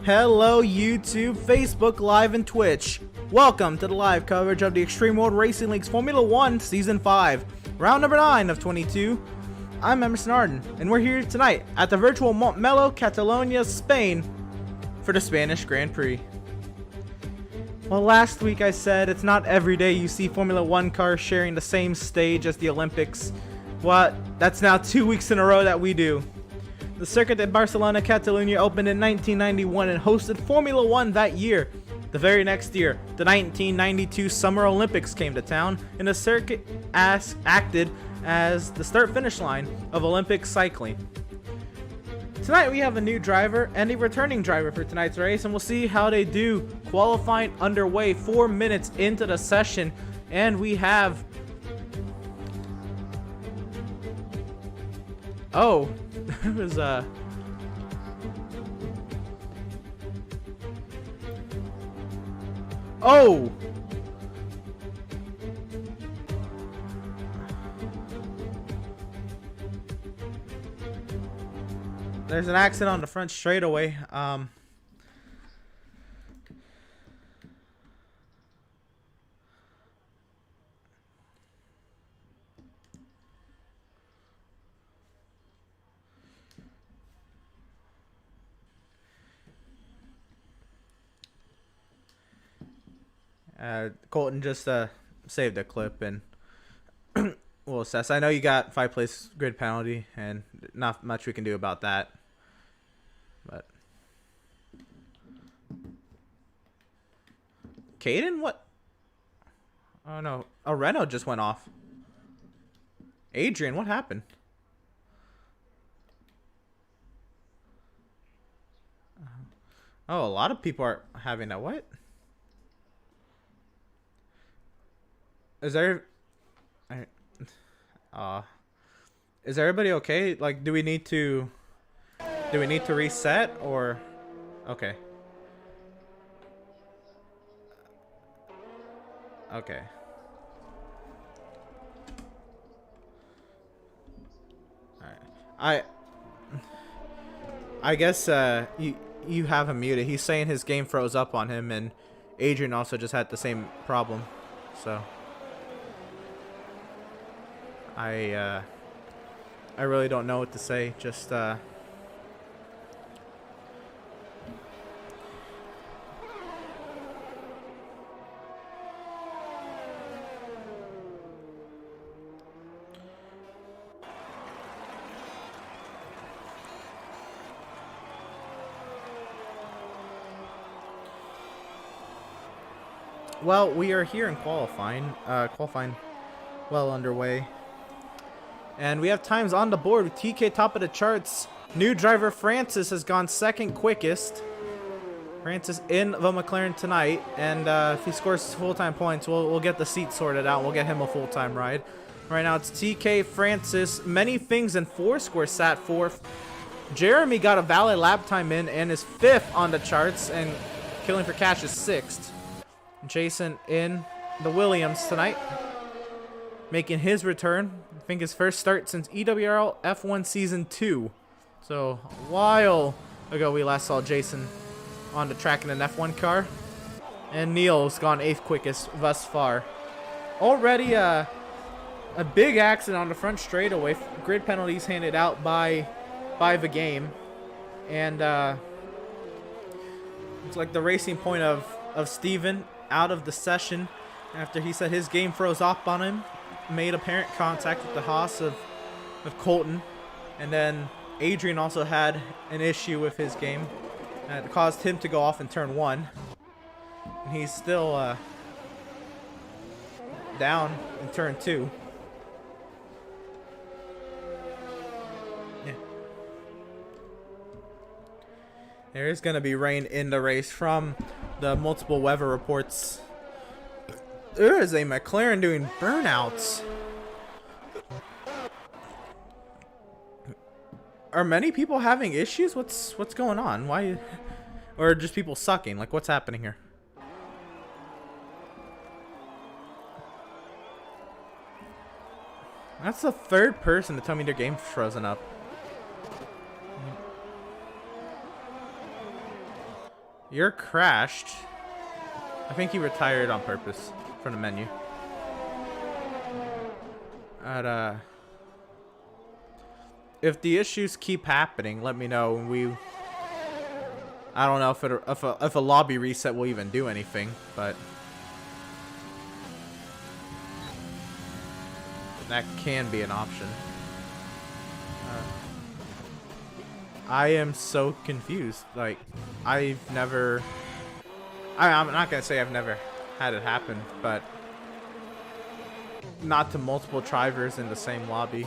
Hello YouTube, Facebook Live, and Twitch. Welcome to the live coverage of the Extreme World Racing League's Formula 1 Season 5, round number 9 of 22. I'm Emerson Arden, and we're here tonight at the virtual Montmeló, Catalonia, Spain, for the Spanish Grand Prix. Well, last week I said it's not every day you see Formula 1 cars sharing the same stage as the Olympics. What? That's now 2 weeks in a row that we do. The circuit at Barcelona, Catalonia opened in 1991 and hosted Formula 1 that year. The very next year, the 1992 Summer Olympics came to town, and the circuit acted as the start-finish line of Olympic cycling. Tonight we have a new driver and a returning driver for tonight's race, and we'll see how they do. Qualifying underway 4 minutes into the session, and we have... Oh, it was Oh! There's an accident on the front straightaway. Colton just saved a clip and we'll assess. I know you got 5 place grid penalty and not much we can do about that. But Caden, what? Oh no, a Renault just went off. Adrian, what happened? Oh, a lot of people are having that. What? Is everybody okay? Like, do we need to reset or? Okay. Okay. Alright. I guess you have him muted. He's saying his game froze up on him, and Adrian also just had the same problem. So I really don't know what to say. Just well, we are here in qualifying. Qualifying well underway. And we have times on the board with TK top of the charts. New driver Francis has gone second quickest. Francis in the McLaren tonight. And if he scores full-time points, we'll get the seat sorted out. We'll get him a full-time ride. Right now it's TK, Francis, Many Things, and Foursquare sat fourth. Jeremy got a valid lap time in and is fifth on the charts. And Killing for Cash is sixth. Jason in the Williams tonight, making his return. I think his first start since EWRL F1 Season 2. So, a while ago we last saw Jason on the track in an F1 car. And Neil's gone 8th quickest thus far. Already a big accident on the front straightaway. Grid penalties handed out by the game. And it's like the racing point of Steven out of the session after he said his game froze up on him. Made apparent contact with the Haas of Colton, and then Adrian also had an issue with his game that caused him to go off in turn 1, and he's still down in turn 2. Yeah, there is going to be rain in the race from the multiple weather reports. There is a McLaren doing burnouts. Are many people having issues? What's going on? Why? Or just people sucking? Like, what's happening here? That's the third person to tell me their game's frozen up. You're crashed. I think he retired on purpose from the menu. If the issues keep happening, let me know. I don't know if a lobby reset will even do anything, but that can be an option. I am so confused. Like, I'm not gonna say I've never had it happen, but not to multiple drivers in the same lobby.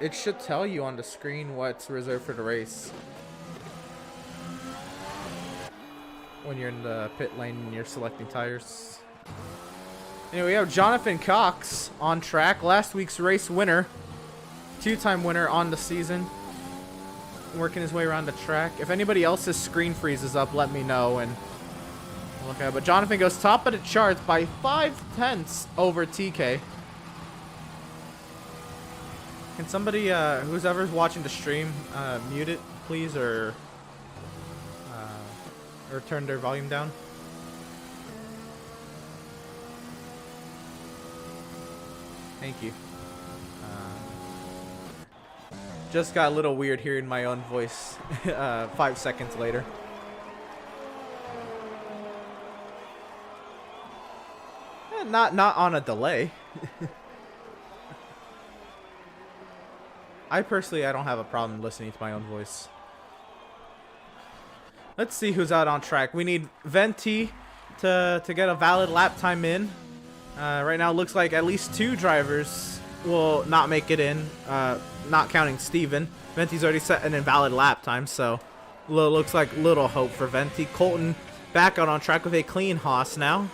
It should tell you on the screen what's reserved for the race when you're in the pit lane and you're selecting tires. Anyway, we have Jonathan Cox on track, last week's race winner, two-time winner on the season, working his way around the track. If anybody else's screen freezes up, let me know and look at it. But Jonathan goes top of the charts by 5/10 over TK. Can somebody, who's ever's watching the stream, mute it, please, or turn their volume down? Thank you. Just got a little weird hearing my own voice 5 seconds later. Not on a delay. I don't have a problem listening to my own voice. Let's see who's out on track. We need Venti to get a valid lap time in. Right now it looks like at least 2 drivers will not make it in, not counting Steven. Venti's already set an invalid lap time, so looks like little hope for Venti. Colton back out on track with a clean Haas now.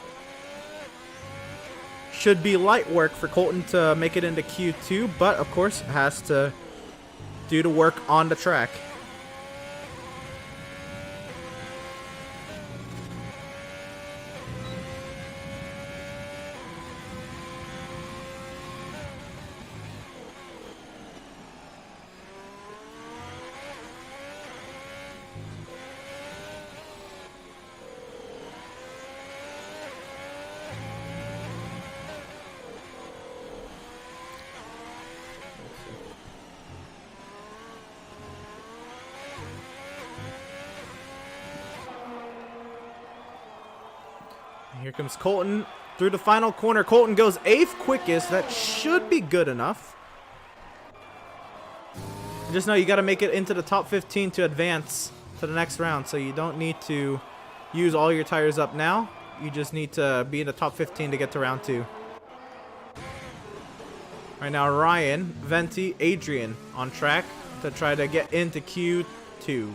Should be light work for Colton to make it into Q2, but of course has to do the work on the track. Here comes Colton through the final corner. Colton goes 8th quickest. That should be good enough. Just know you got to make it into the top 15 to advance to the next round. So you don't need to use all your tires up now. You just need to be in the top 15 to get to round 2. Right now, Ryan, Venti, Adrian on track to try to get into Q2.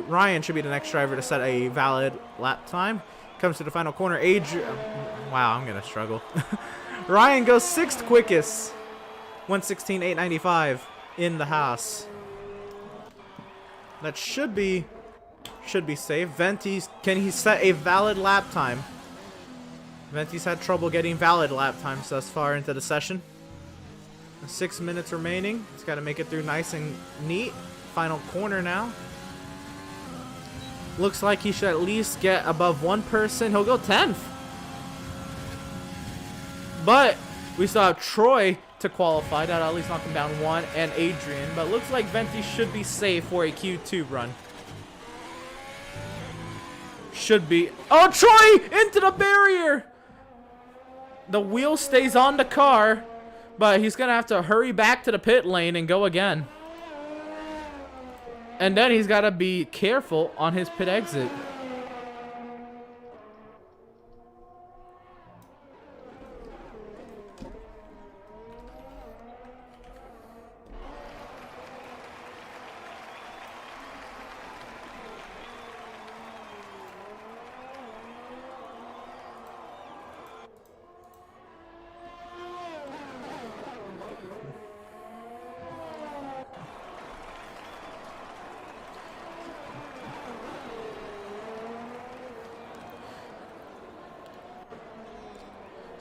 Ryan should be the next driver to set a valid lap time. Comes to the final corner. Wow, I'm going to struggle. Ryan goes 6th quickest. 1:16.895 in the Haas. That should be safe. Venti, can he set a valid lap time? Venti's had trouble getting valid lap times thus far into the session. 6 minutes remaining. He's got to make it through nice and neat. Final corner now. Looks like he should at least get above 1 person. He'll go 10th. But we still have Troy to qualify. That'll at least knock him down 1, and Adrian. But looks like Venti should be safe for a Q2 run. Should be. Oh, Troy into the barrier. The wheel stays on the car, but he's going to have to hurry back to the pit lane and go again. And then he's got to be careful on his pit exit.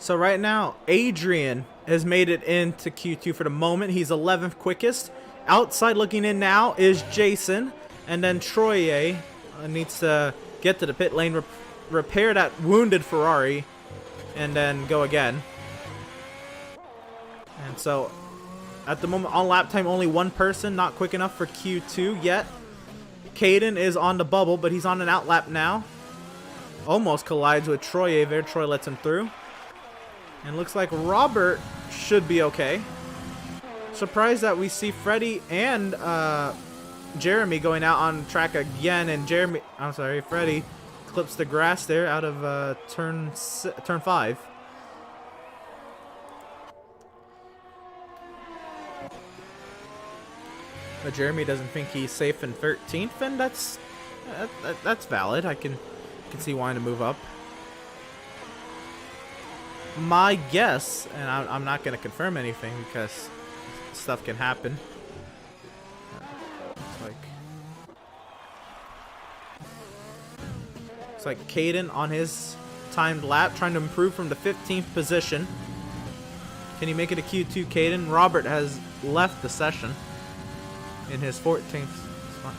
So right now, Adrian has made it into Q2 for the moment. He's 11th quickest. Outside looking in now is Jason. And then Troye needs to get to the pit lane, repair that wounded Ferrari, and then go again. And so, at the moment, on lap time, only one person not quick enough for Q2 yet. Caden is on the bubble, but he's on an outlap now. Almost collides with Troye there. Troy lets him through. And looks like Robert should be okay. Surprised that we see Freddie and Jeremy going out on track again. And Freddie clips the grass there out of turn 5. But Jeremy doesn't think he's safe in 13th, and that's valid. I can see wanting to move up. My guess, and I'm not going to confirm anything because stuff can happen. Looks like Caden on his timed lap, trying to improve from the 15th position. Can he make it a Q2, Caden? Robert has left the session in his 14th spot.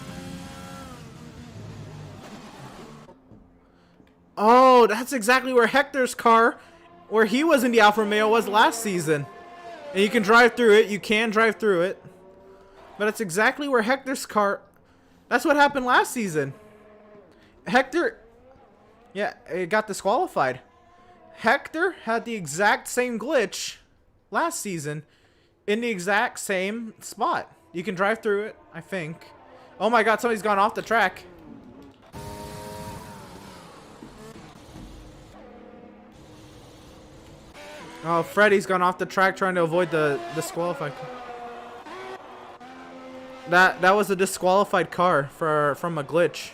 Oh, that's exactly where Hector's car, where he was in the Alfa Romeo, was last season. And you can drive through it. You can drive through it. But it's exactly where Hector's car... That's what happened last season. Hector... Yeah, it got disqualified. Hector had the exact same glitch last season in the exact same spot. You can drive through it, I think. Oh my god, somebody's gone off the track. Oh, Freddy's gone off the track trying to avoid the disqualified car. That was a disqualified car from a glitch.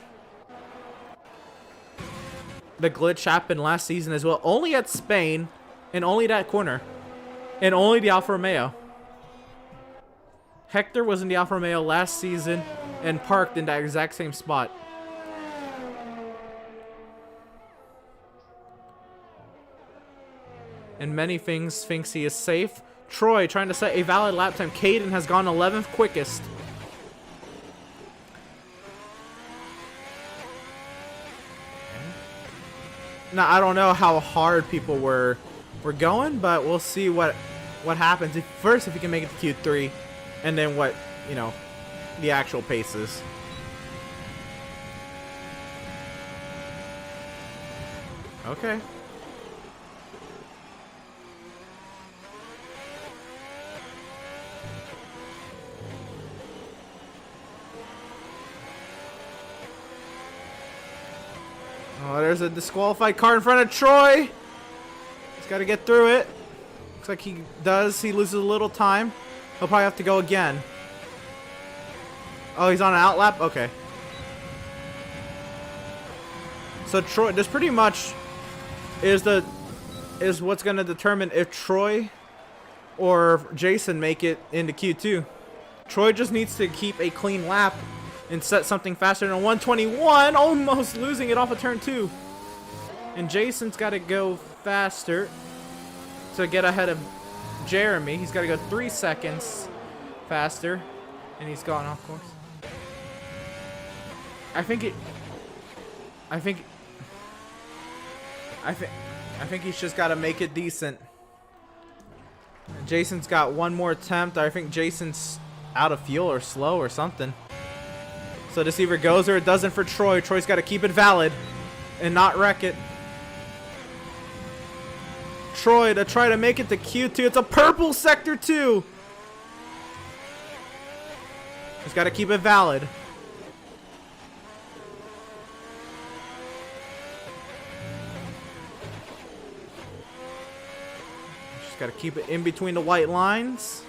The glitch happened last season as well. Only at Spain, and only that corner. And only the Alfa Romeo. Hector was in the Alfa Romeo last season and parked in that exact same spot. And many things thinks he is safe. Troy trying to set a valid lap time. Caden has gone 11th quickest. Now, I don't know how hard people were going, but we'll see what happens. First, if he can make it to Q3, and then what, the actual pace is. Okay. Oh, there's a disqualified car in front of Troy. He's got to get through it. Looks like he does. He loses a little time. He'll probably have to go again. Oh, he's on an outlap? Okay. So Troy, this pretty much is what's going to determine if Troy or Jason make it into Q2. Troy just needs to keep a clean lap and set something faster than 121, almost losing it off of turn 2. And Jason's got to go faster to get ahead of Jeremy. He's got to go 3 seconds faster, and he's gone off course. I think he's just got to make it decent. Jason's got one more attempt. I think Jason's out of fuel or slow or something. So this either goes or it doesn't for Troy. Troy's got to keep it valid and not wreck it. Troy to try to make it to Q2. It's a purple sector 2. He's got to keep it valid. Just got to keep it in between the white lines.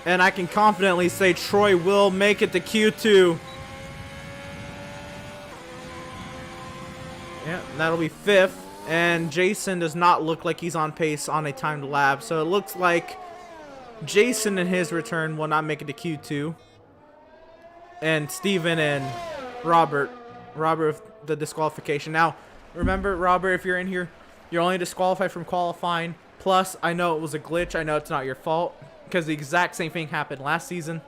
And I can confidently say Troy will make it to Q2. Yeah, that'll be 5th. And Jason does not look like he's on pace on a timed lap. So it looks like Jason in his return will not make it to Q2. And Steven and Robert with the disqualification. Now, remember, Robert, if you're in here, You're only disqualified from qualifying. Plus, I know it was a glitch. I know it's not your fault because the exact same thing happened last season.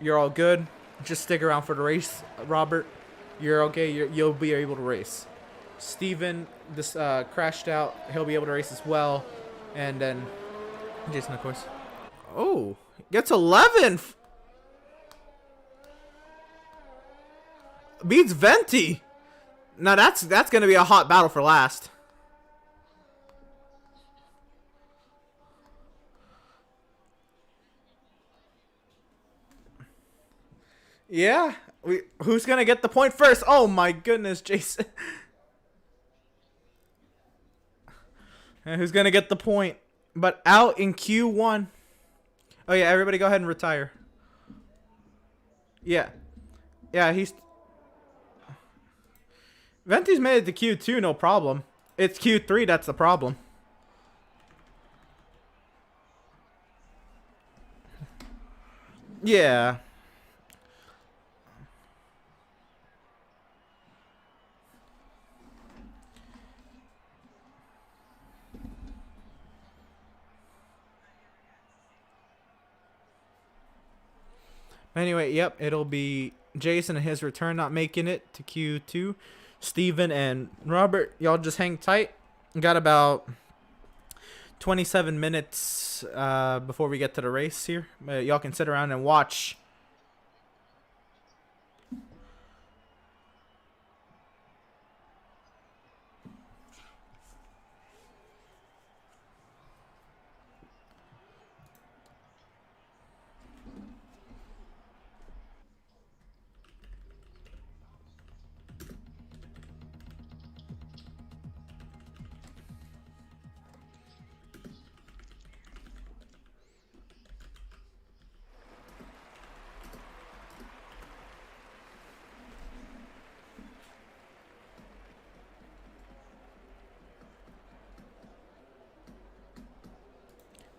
You're all good. Just stick around for the race, Robert. You're okay. You'll be able to race. Steven this crashed out. He'll be able to race as well. And then Jason, of course. Oh, gets 11th. Beats Venti. Now that's gonna be a hot battle for last. Yeah. Who's gonna get the point first? Oh my goodness, Jason. And who's gonna get the point? But out in Q1. Oh yeah, everybody go ahead and retire. Yeah. Yeah, Venti's made it to Q2, no problem. It's Q3 that's the problem. Yeah. Anyway, yep, it'll be Jason and his return not making it to Q2. Steven and Robert, y'all just hang tight. Got about 27 minutes before we get to the race here. Y'all can sit around and watch.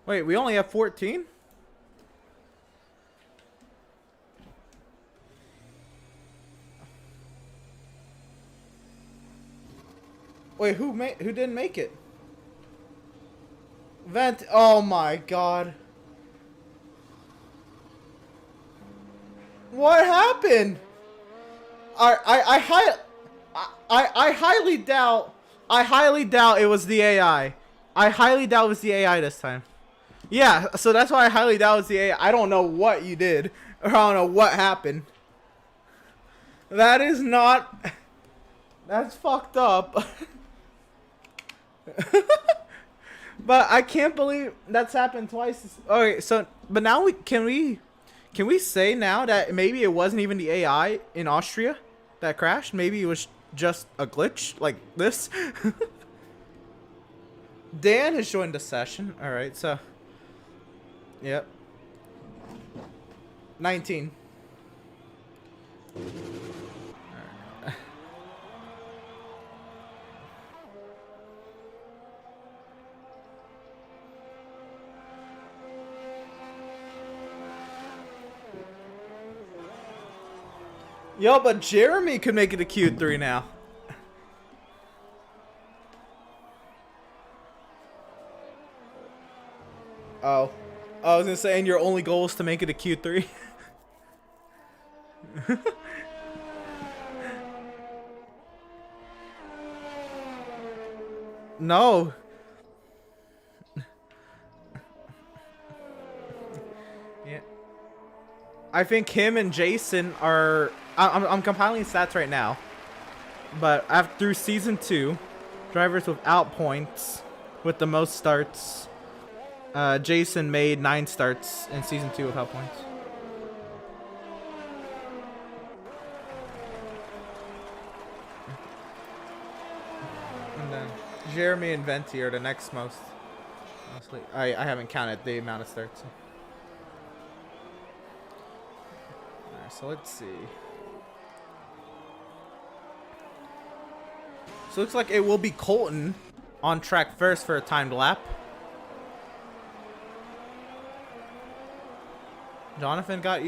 Wait, we only have 14? Wait, who didn't make it? Vent. Oh my god. What happened? I highly doubt it was the AI. I highly doubt it was the AI this time. Yeah, so that's why I highly doubt it was the AI. I don't know what you did. Or I don't know what happened. That is not... That's fucked up. But I can't believe that's happened twice. Okay, so... But now Can we say now that maybe it wasn't even the AI in Austria that crashed? Maybe it was just a glitch like this? Dan has joined the session. Alright, so... Yep. 19. Right. Yo, but Jeremy could make it to Q3 now. Oh. I was gonna say, and your only goal is to make it to Q3. No. Yeah. I think him and Jason are... I'm compiling stats right now. But after through season 2, drivers without points with the most starts... Jason made 9 starts in season 2 without points. And then Jeremy and Venti are the next most. Mostly, I haven't counted the amount of starts. Alright, so let's see. So it looks like it will be Colton on track first for a timed lap. Jonathan got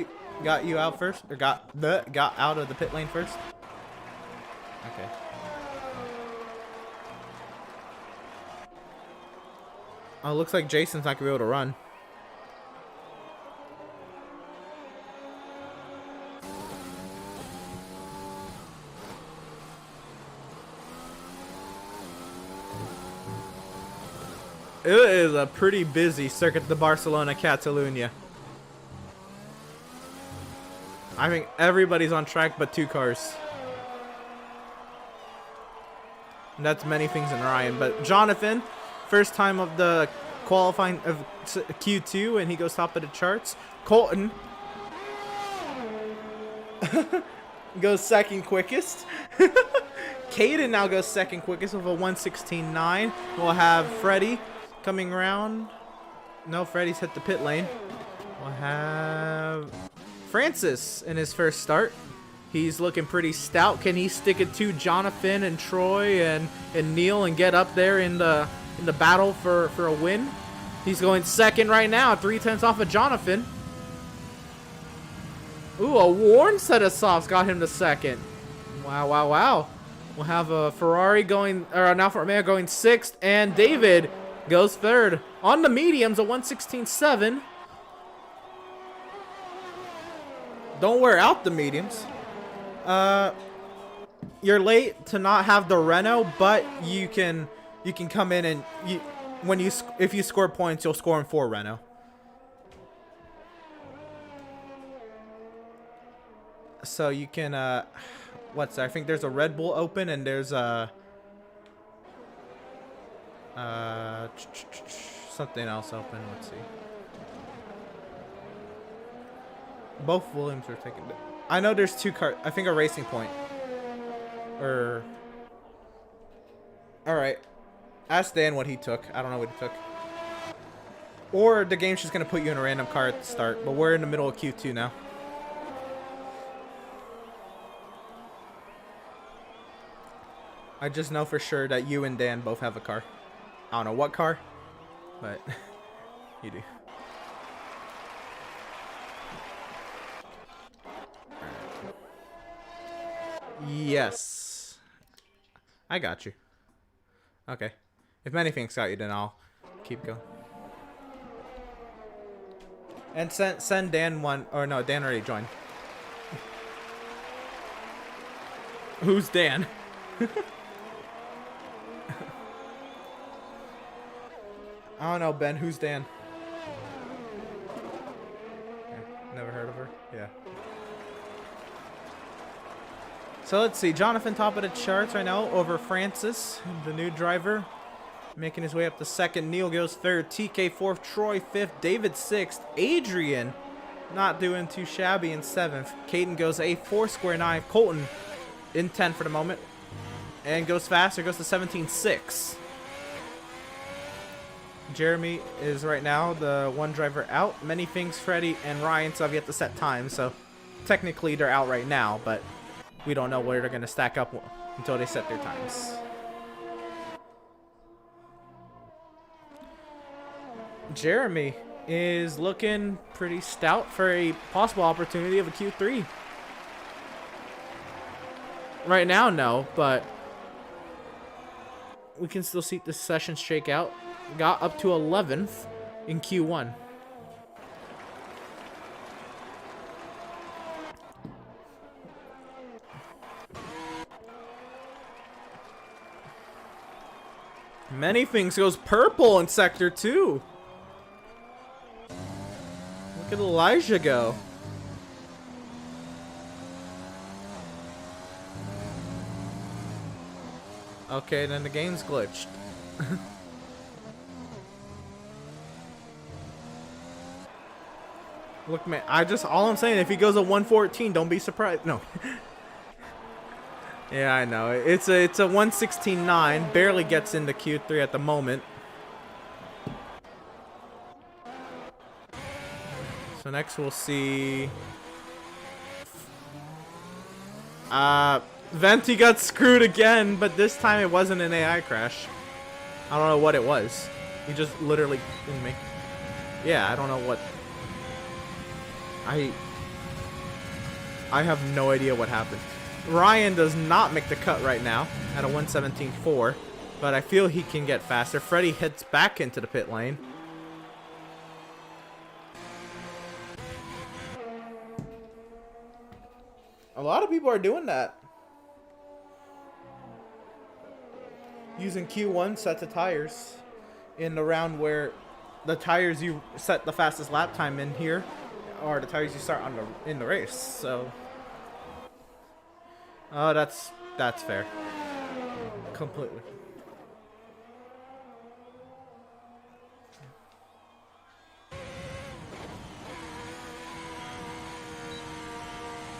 you out first, or got out of the pit lane first. Okay. Oh, looks like Jason's not gonna be able to run. It is a pretty busy Circuit de Barcelona, Catalunya. I think everybody's on track but 2 cars. And that's many things in Ryan. But Jonathan, first time of the qualifying of Q2, and he goes top of the charts. Colton goes second quickest. Caden now goes second quickest with a 1:16.9. We'll have Freddie coming around. No, Freddie's hit the pit lane. We'll have Francis in his first start. He's looking pretty stout. Can he stick it to Jonathan and Troy and Neil and get up there in the battle for a win? He's going second right now, 3/10 off of Jonathan. Ooh, a worn set of softs got him to second. Wow, wow, wow. We'll have a Ferrari going, or an Alfa Romeo going 6th, and David goes 3rd. On the mediums, a 1:16.7. Don't wear out the mediums. You're late to not have the Renault, but you can come in and if you score points, you'll score in 4 Renault. So you can what's that? I think there's a Red Bull open and there's a something else open. Let's see. Both Williams are taking. I know there's 2 cars. I think a Racing Point. Or. All right. Ask Dan what he took. I don't know what he took. Or the game's just gonna put you in a random car at the start. But we're in the middle of Q2 now. I just know for sure that you and Dan both have a car. I don't know what car, but you do. Yes. I got you. Okay. If anything's got you, then I'll keep going. And send Dan one, or no, Dan already joined. Who's Dan? I don't know, Ben. Who's Dan? Never heard of her. Yeah. So let's see. Jonathan top of the charts right now over Francis, the new driver, making his way up to 2nd. Neil goes 3rd. TK 4th. Troy 5th. David 6th. Adrian not doing too shabby in 7th. Caden goes 8th. 4-9. Colton in 10th for the moment. And goes faster. Goes to 17.6. Jeremy is right now the one driver out. Many things, Freddie and Ryan still have yet to set time, so technically they're out right now, but we don't know where they're going to stack up until they set their times. Jeremy is looking pretty stout for a possible opportunity of a Q3. Right now, no, but we can still see the session shake out. Got up to 11th in Q1. Many things goes purple in Sector 2. Look at Elijah go. Okay, then the game's glitched. Look, man, all I'm saying, if he goes a 114, don't be surprised. No. Yeah, I know. It's a 116.9. Barely gets into Q3 at the moment. So next we'll see. Venti got screwed again, but this time it wasn't an AI crash. I don't know what it was. He just literally didn't make. Yeah, I don't know what. I have no idea what happened. Ryan does not make the cut right now at a 117.4. but I feel he can get faster. Freddie heads back into the pit lane. A lot of people are doing that. Using Q1 set the tires in the round where the tires you set the fastest lap time in here are the tires you start on in the race. So, oh, that's fair. Completely.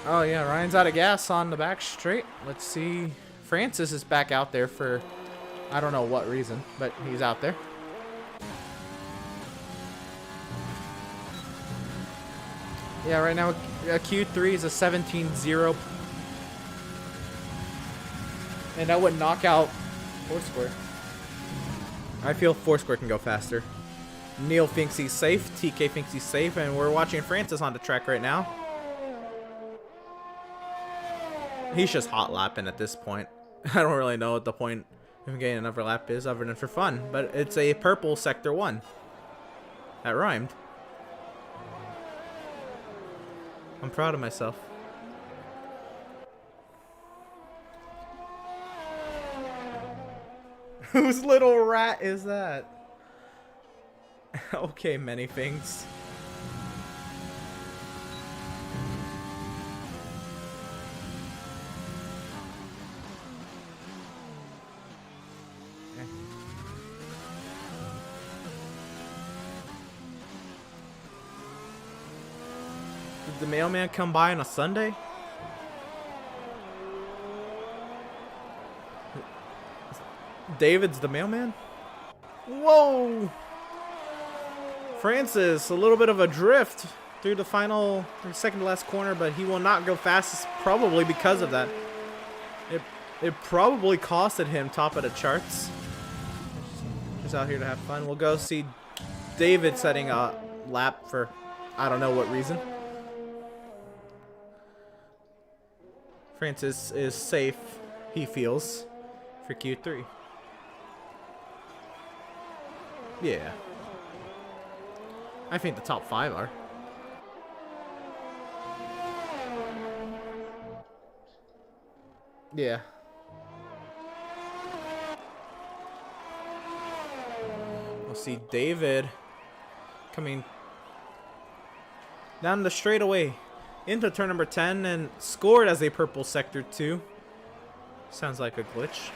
Oh yeah, Ryan's out of gas on the back straight. Let's see. Francis is back out there for I don't know what reason, but he's out there. Yeah, right now a Q3 is a 17-0. And that would knock out Foursquare. I feel Foursquare can go faster. Neil thinks he's safe, TK thinks he's safe, and we're watching Francis on the track right now. He's just hot lapping at this point. I don't really know what the point of getting another lap is other than for fun, but it's a purple sector 1. That rhymed. I'm proud of myself. Whose little rat is that? Okay, many things. Did the mailman come by on a Sunday? David's the mailman? Whoa! Francis, a little bit of a drift through the final, second to last corner, but he will not go fastest probably because of that. It probably costed him top of the charts. Just out here to have fun. We'll go see David setting a lap for I don't know what reason. Francis is safe, he feels, for Q3. Yeah. I think the top 5 are. Yeah. We'll see David coming down the straightaway into turn number 10 and scored as a purple sector 2. Sounds like a glitch.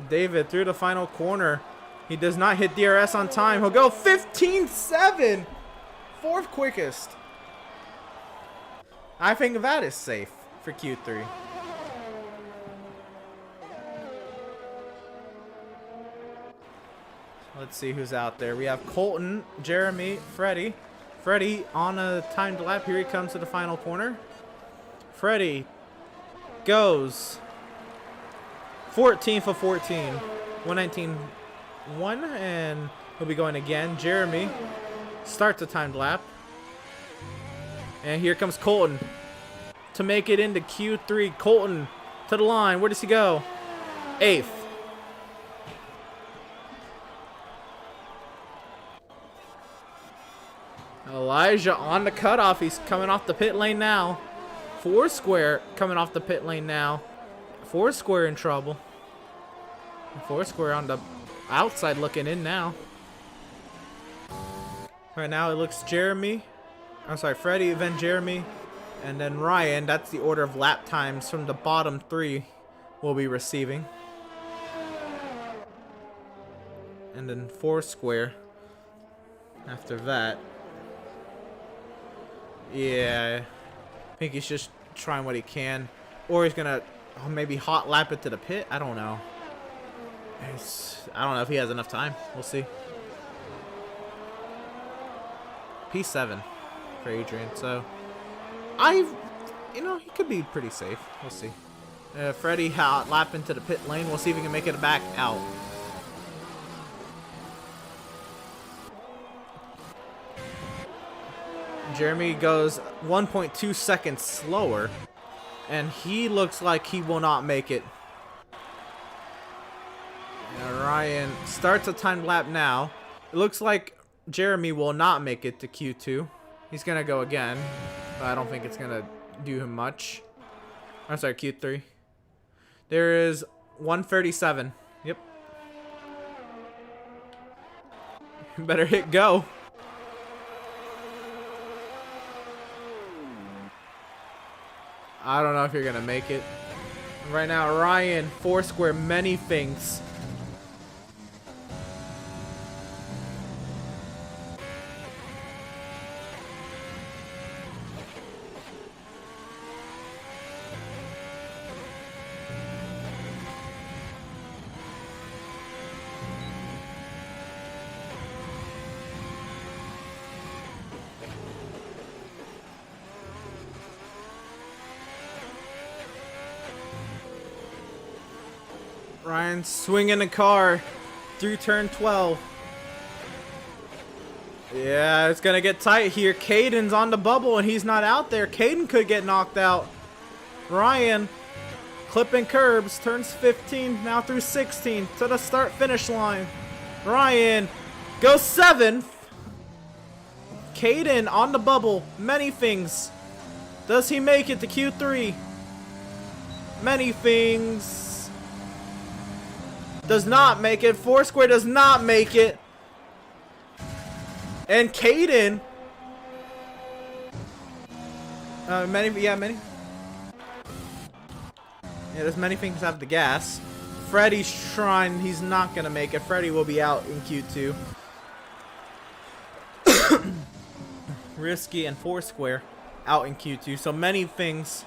David through the final corner. He does not hit DRS on time. He'll go 15.7. 4th quickest. I think that is safe for Q3. Let's see who's out there. We have Colton, Jeremy, Freddie. Freddie on a timed lap. Here he comes to the final corner. Freddie goes 14th of 14. 119.1, and he'll be going again. Jeremy starts a timed lap. And here comes Colton to make it into Q3. Colton to the line. Where does he go? 8th. Elijah on the cutoff. He's coming off the pit lane now. Foursquare coming off the pit lane now. Foursquare in trouble. Foursquare on the outside looking in now. Right now it looks Freddie, then Jeremy, and then Ryan. That's the order of lap times from the bottom 3 we'll be receiving. And then Foursquare after that. Yeah, I think he's just trying what he can. Or he's going to maybe hot lap it to the pit. I don't know. I don't know if he has enough time. We'll see. P7 for Adrian. So, he could be pretty safe. We'll see. Freddie hot lap into the pit lane. We'll see if he can make it back out. Jeremy goes 1.2 seconds slower, and he looks like he will not make it. And Ryan starts a timed lap now. It looks like Jeremy will not make it to Q2. He's going to go again, but I don't think it's going to do him much. I'm sorry, Q3. There is 137. Yep. Better hit go. I don't know if you're going to make it. Right now, Ryan, Foursquare, many things. Ryan swinging the car through turn 12. Yeah, it's going to get tight here. Caden's on the bubble and he's not out there. Caden could get knocked out. Ryan clipping curbs. Turns 15 now through 16 to the start finish line. Ryan goes 7th. Caden on the bubble. Many things. Does he make it to Q3? Many things. Does not make it. Foursquare does not make it. And Caden. Many. Yeah, there's many things have the gas. Freddie's trying. He's not going to make it. Freddie will be out in Q2. Risky and Foursquare out in Q2. So many things.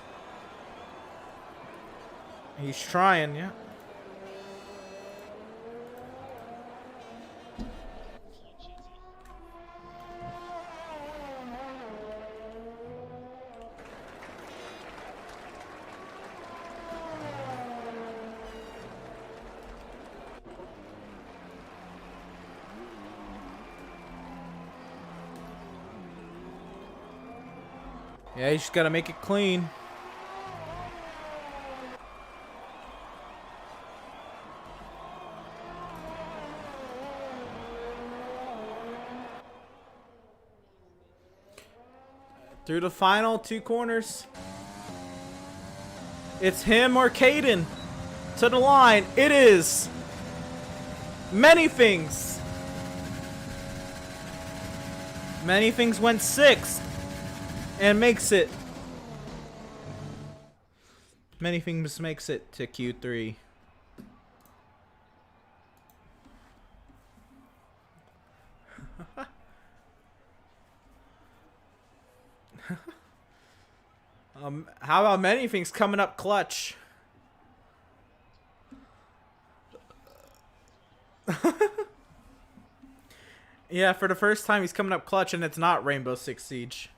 He's trying, yeah. Yeah, you just gotta make it clean. Through the final 2 corners. It's him or Caden to the line. It is Many Things. Many Things went 6th and makes it. Many Things makes it to Q3. How about Many Things coming up clutch? Yeah, for the first time he's coming up clutch and it's not Rainbow Six Siege.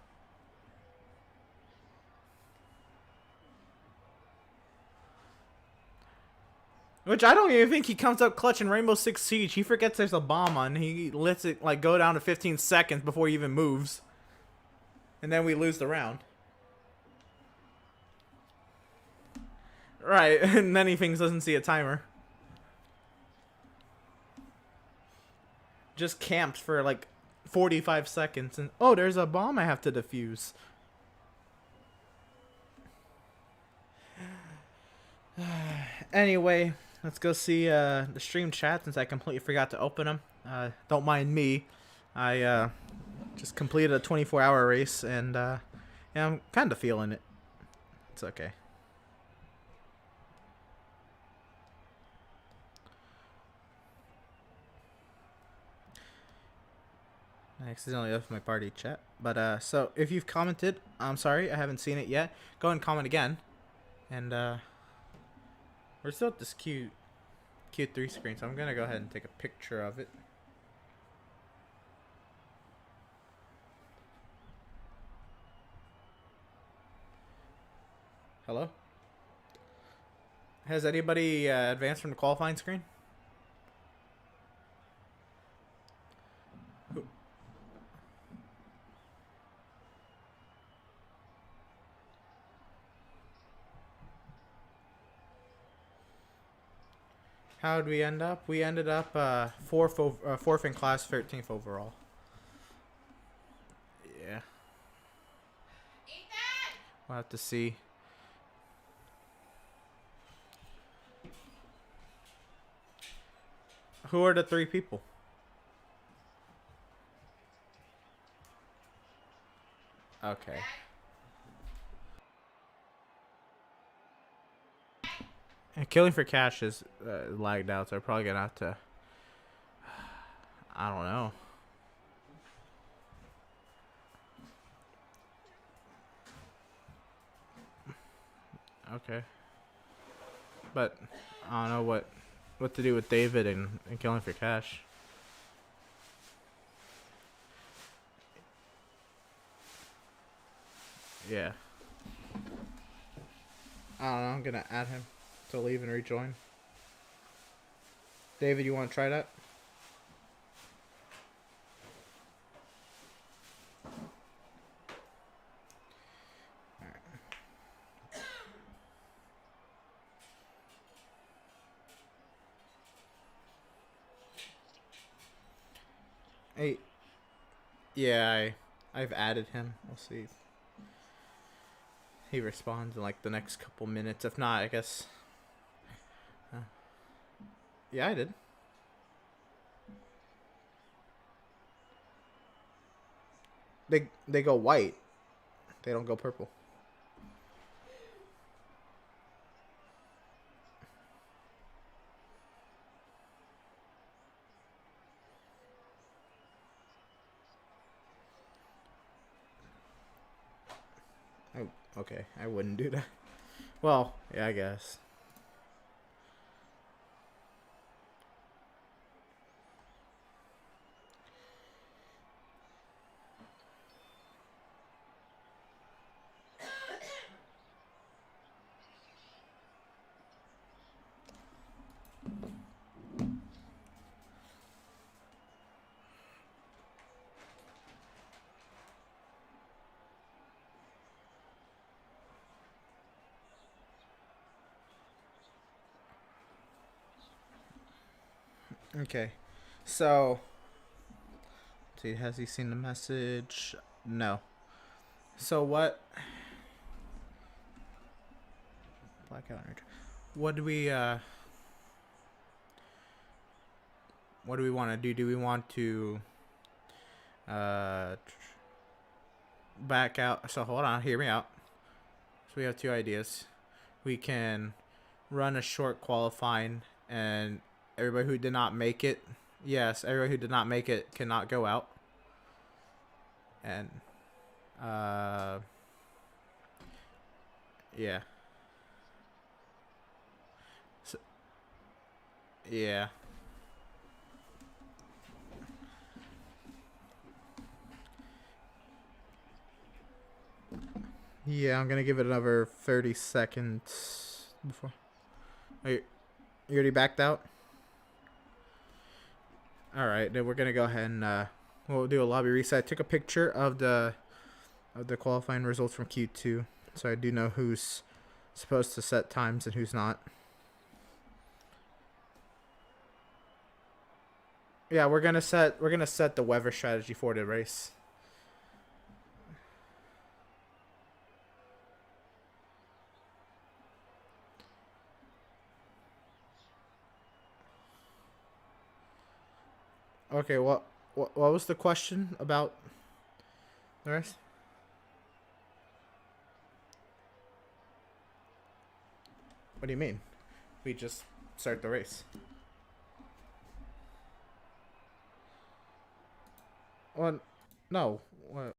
Which I don't even think he comes up clutch in Rainbow Six Siege. He forgets there's a bomb on. He lets it like go down to 15 seconds before he even moves. And then we lose the round. Right, and Many Things doesn't see a timer. Just camped for like 45 seconds and oh, there's a bomb I have to defuse. Anyway, let's go see the stream chat since I completely forgot to open them. Don't mind me. I just completed a 24-hour race and yeah, I'm kind of feeling it. It's okay. I accidentally left my party chat. But so if you've commented, I'm sorry, I haven't seen it yet. Go and comment again. And we're still at this Q3 screen, so I'm gonna go ahead and take a picture of it. Hello? Has anybody advanced from the qualifying screen? How did we end up? We ended up fourth in class, 13th overall. Yeah. We'll have to see. Who are the three people? Okay. And Killing for Cash is lagged out, so I'm probably gonna have to. I don't know. Okay. But I don't know what to do with David and Killing for Cash. Yeah. I don't know. I'm gonna add him to leave and rejoin. David, you want to try that? Hey. Yeah, I've added him. We'll see if he responds in like the next couple minutes. If not, I guess. Yeah, I did. They go white. They don't go purple. Oh, okay. I wouldn't do that. Well, yeah, I guess. Okay, so let's see, has he seen the message? No. So what? Blackout. What do we want to do? Do we want to back out? So hold on, hear me out. So we have two ideas. We can run a short qualifying, and everybody who did not make it, yes, everybody who did not make it cannot go out. And yeah. So, yeah. Yeah, I'm gonna give it another 30 seconds before. Are you already backed out? Alright, then we're gonna go ahead and we'll do a lobby reset. I took a picture of the qualifying results from Q2, so I do know who's supposed to set times and who's not. Yeah, we're gonna set the weather strategy for the race. Okay, what was the question about the rest? What do you mean? We just start the race. Well, no. What?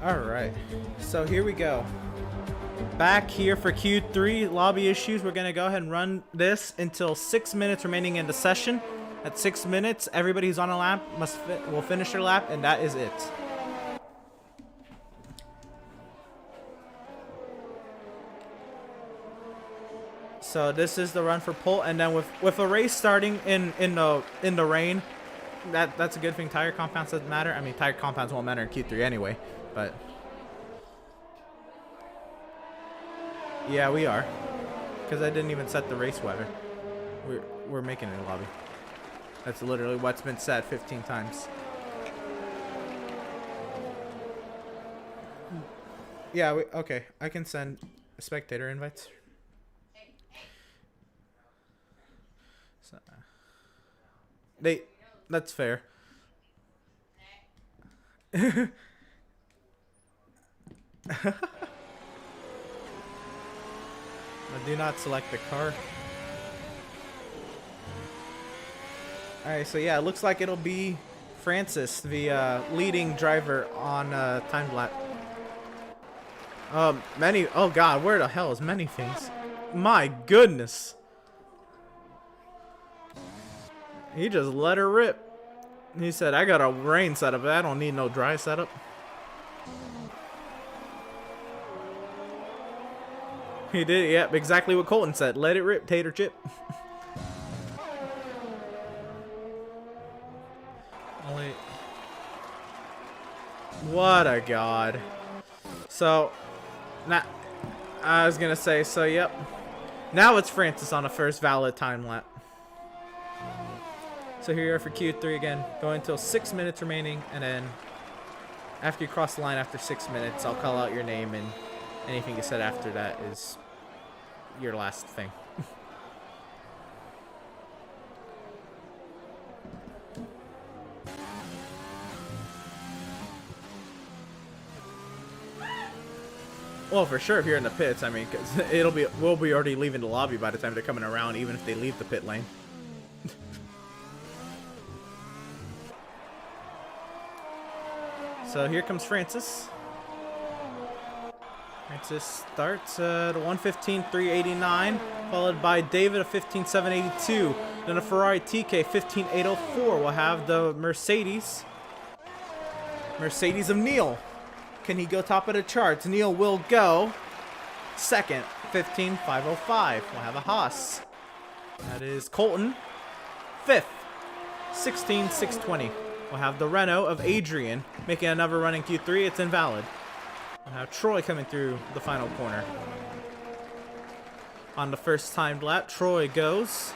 Alright, so here we go. Back here for Q3, lobby issues. We're going to go ahead and run this until 6 minutes remaining in the session. At 6 minutes, everybody who's on a lap will finish their lap, and that is it. So this is the run for pole, and then with a race starting in the rain, that's a good thing. Tire compounds doesn't matter. I mean, tire compounds won't matter in Q3 anyway, but yeah, we are, because I didn't even set the race weather. We're making it a lobby. That's literally what's been said 15 times. Yeah, okay. I can send spectator invites. So, that's fair. Do not select the car. Alright, so yeah, it looks like it'll be Francis, the leading driver on time lap. Oh god, where the hell is many things? My goodness. He just let her rip. He said, I got a rain setup, but I don't need no dry setup. He did, yep, exactly what Colton said. Let it rip, tater chip. Only... What a god. So, I was gonna say, so yep. Now it's Francis on the first valid time lap. So here you are for Q3 again, going until 6 minutes remaining, and then after you cross the line after 6 minutes, I'll call out your name, and anything you said after that is your last thing. Well, for sure, if you're in the pits, I mean, because we'll be already leaving the lobby by the time they're coming around, even if they leave the pit lane. So here comes Francis. Francis starts at 1:15.389, followed by David of 15.782. Then a Ferrari TK 15.804. We'll have the Mercedes of Neil. Can he go top of the charts? Neil will go second, 15.505. We'll have a Haas. That is Colton, fifth, 16.620. We'll have the Renault of Adrian making another run in Q3. It's invalid. We'll have Troy coming through the final corner. On the first timed lap, Troy goes.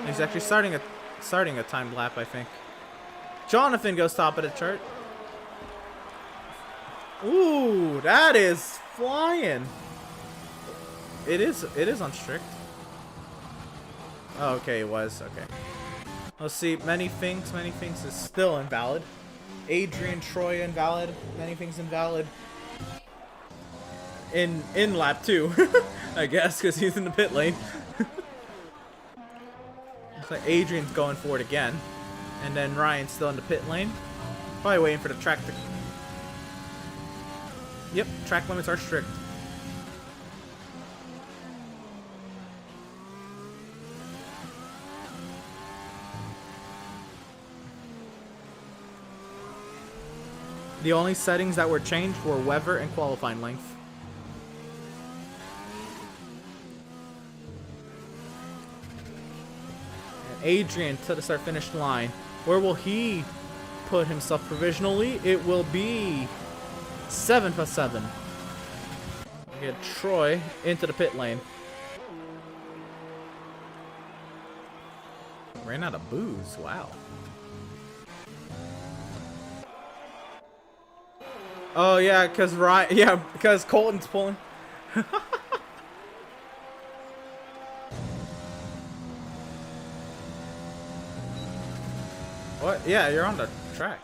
He's actually starting a timed lap, I think. Jonathan goes top of the chart. Ooh, that is flying. It is on strict. Oh, okay, it was. Okay. Let's see. Many things is still invalid. Adrian, Troy invalid. Many things invalid. In lap 2, I guess, because he's in the pit lane. Looks like Adrian's going for it again, and then Ryan's still in the pit lane. Probably waiting for the track to. Yep, track limits are strict. The only settings that were changed were weather and qualifying length. And Adrian to the start finish line. Where will he put himself provisionally? It will be 7+7. We get Troy into the pit lane. Ran out of booze. Wow. Oh yeah, because Colton's pulling. What? Yeah, you're on the track.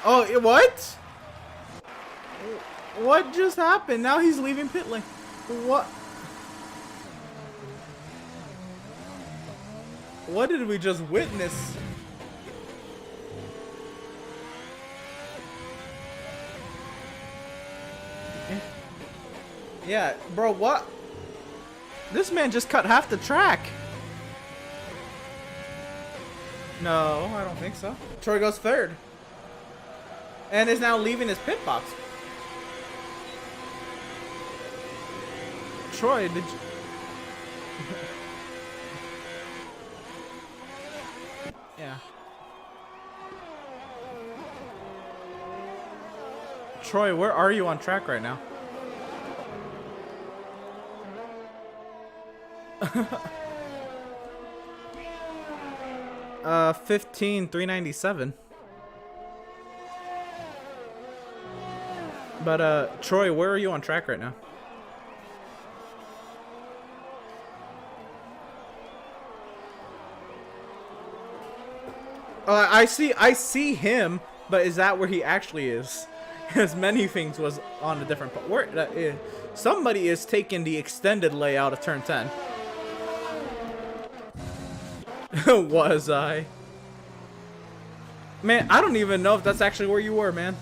Oh, what? What just happened? Now he's leaving pit lane. What? What did we just witness? Yeah, bro, what? This man just cut half the track. No, I don't think so. Troy goes third. And is now leaving his pit box. Troy, did you... Yeah. Troy, where are you on track right now? 15,397. But Troy, where are you on track right now? I see him, but is that where he actually is? Because many things was on a different part. Where somebody is taking the extended layout of turn 10. Was I? Man, I don't even know if that's actually where you were, man.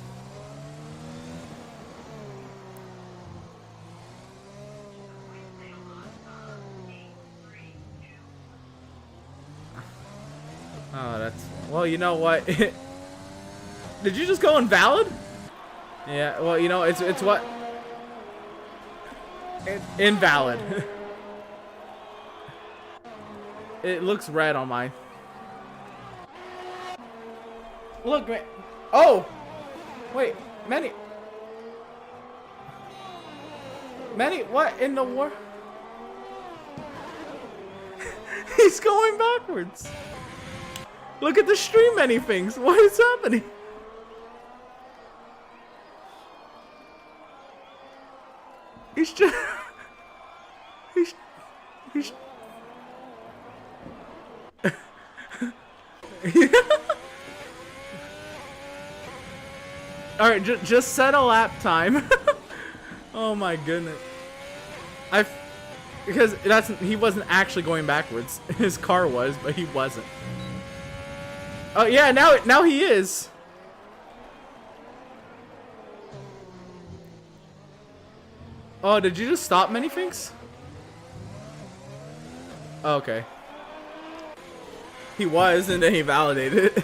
Oh, that's... Well, you know what? Did you just go invalid? Yeah, well, you know, it's what? Invalid. It looks red on mine. Look, man. Oh! Wait, Manny, what in the war? He's going backwards. Look at the stream many things. What is happening? He's just... He's... All right, just set a lap time. Oh my goodness. Because he wasn't actually going backwards. His car was, but he wasn't. Oh yeah, now he is. Oh, did you just stop many things? Oh, okay. He was, and then he validated it.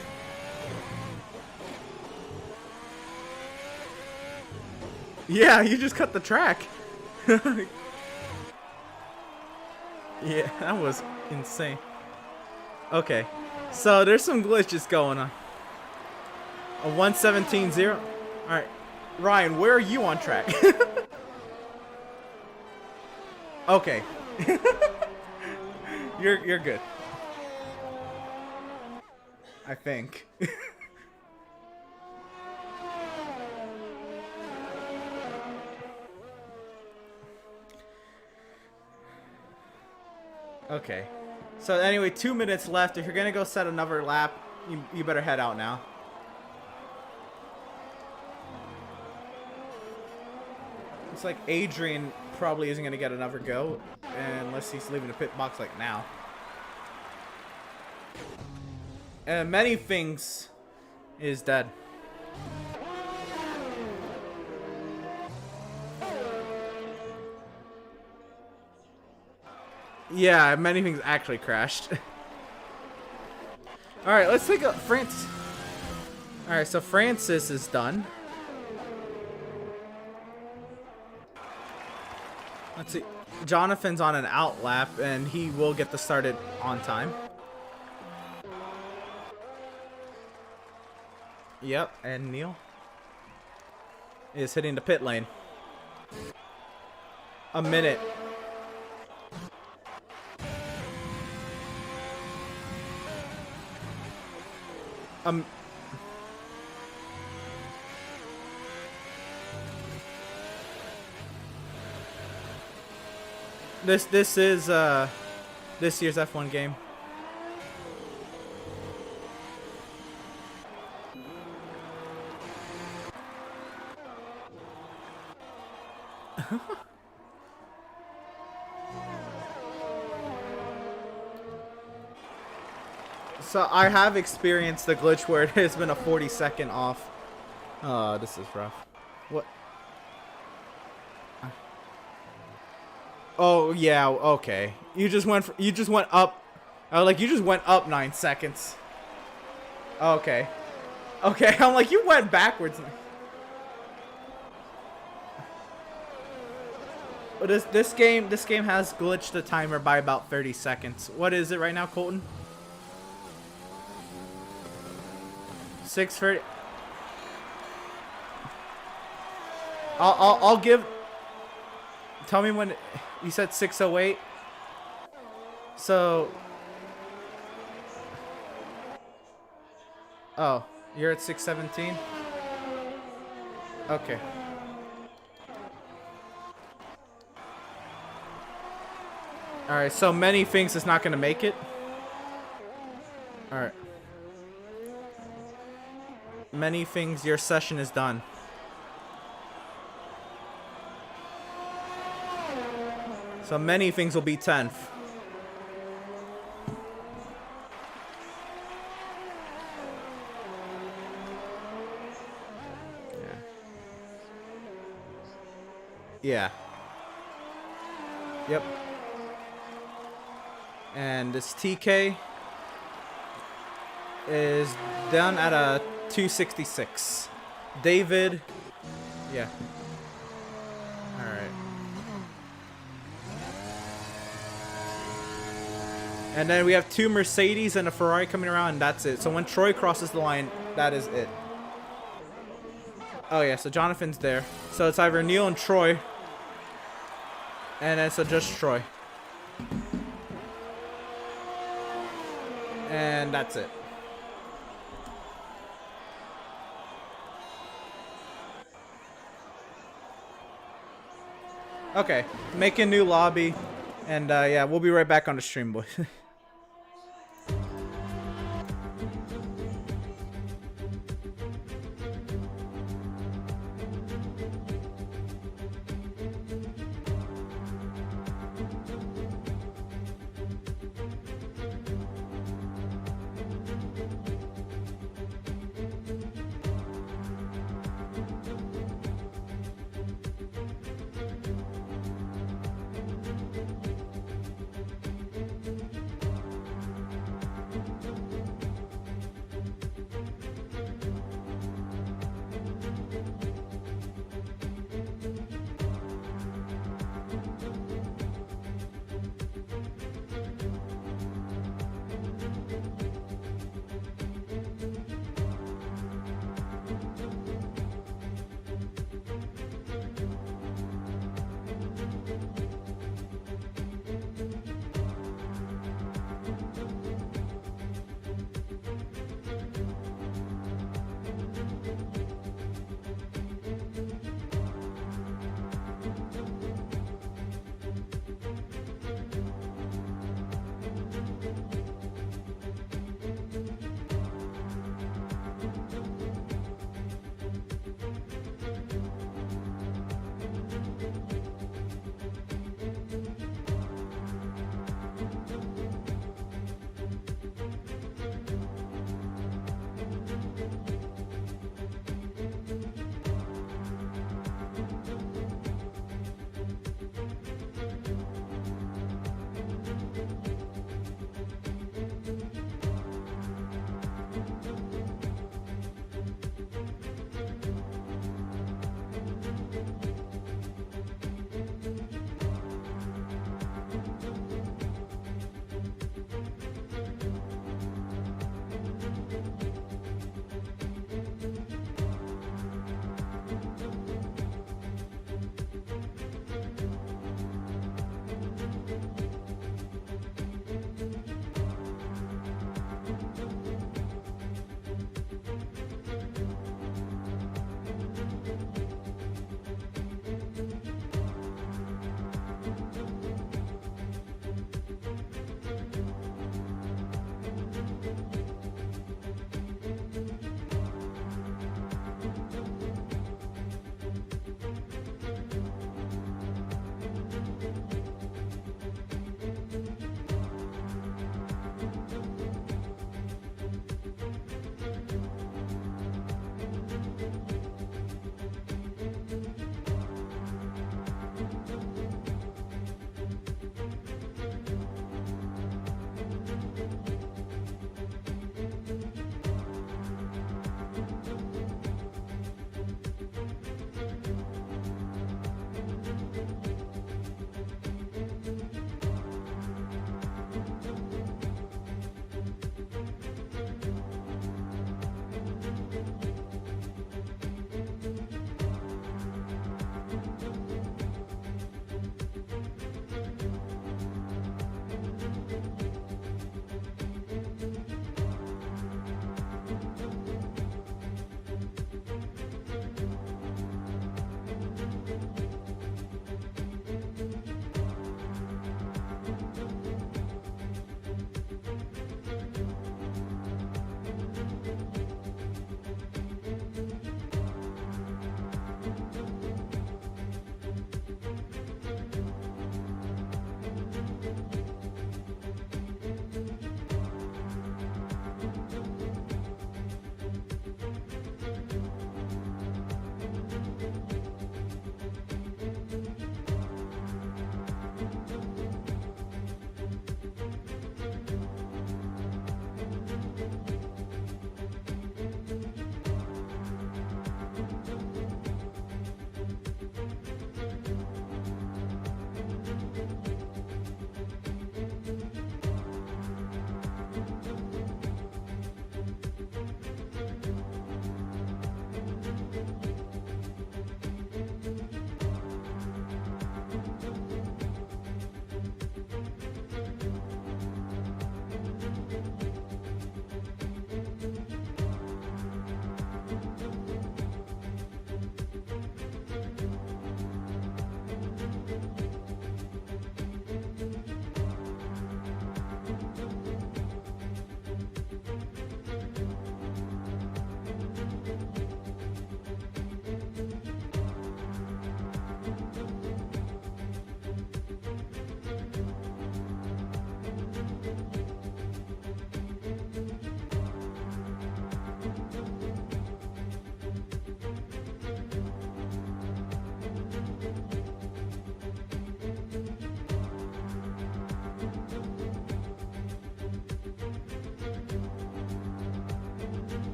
Yeah, you just cut the track. Yeah, that was insane. Okay, so there's some glitches going on. A 117.0. All right, Ryan, where are you on track? Okay. You're good. I think. Okay. So anyway, 2 minutes left. If you're gonna go set another lap, you better head out now. It's like Adrian probably isn't gonna get another go unless he's leaving the pit box like now. And many things is dead. Yeah, many things actually crashed. Alright, let's take a Francis. Alright, so Francis is done. Let's see. Jonathan's on an out lap, and he will get the started on time. Yep, and Neil is hitting the pit lane. A minute. This is this year's F1 game. So I have experienced the glitch where it has been a 40-second off. This is rough. What? Oh yeah, okay. You just went up. Like you just went up 9 seconds. Okay. Okay, I'm like you went backwards. But this game has glitched the timer by about 30 seconds. What is it right now, Colton? 6:30. I'll give. Tell me when. You said 6:08. So. Oh, you're at 6:17. Okay. All right. So many things is not gonna make it. All right. Many things. Your session is done. So many things will be 10th. Yeah. Yep. And this TK is down at a 266. David. Yeah. All right. And then we have 2 Mercedes and a Ferrari coming around, and that's it. So when Troy crosses the line, that is it. Oh yeah, so Jonathan's there. So it's either Neil and Troy. And then so just Troy. And that's it. Okay, make a new lobby. And yeah, we'll be right back on the stream, boys.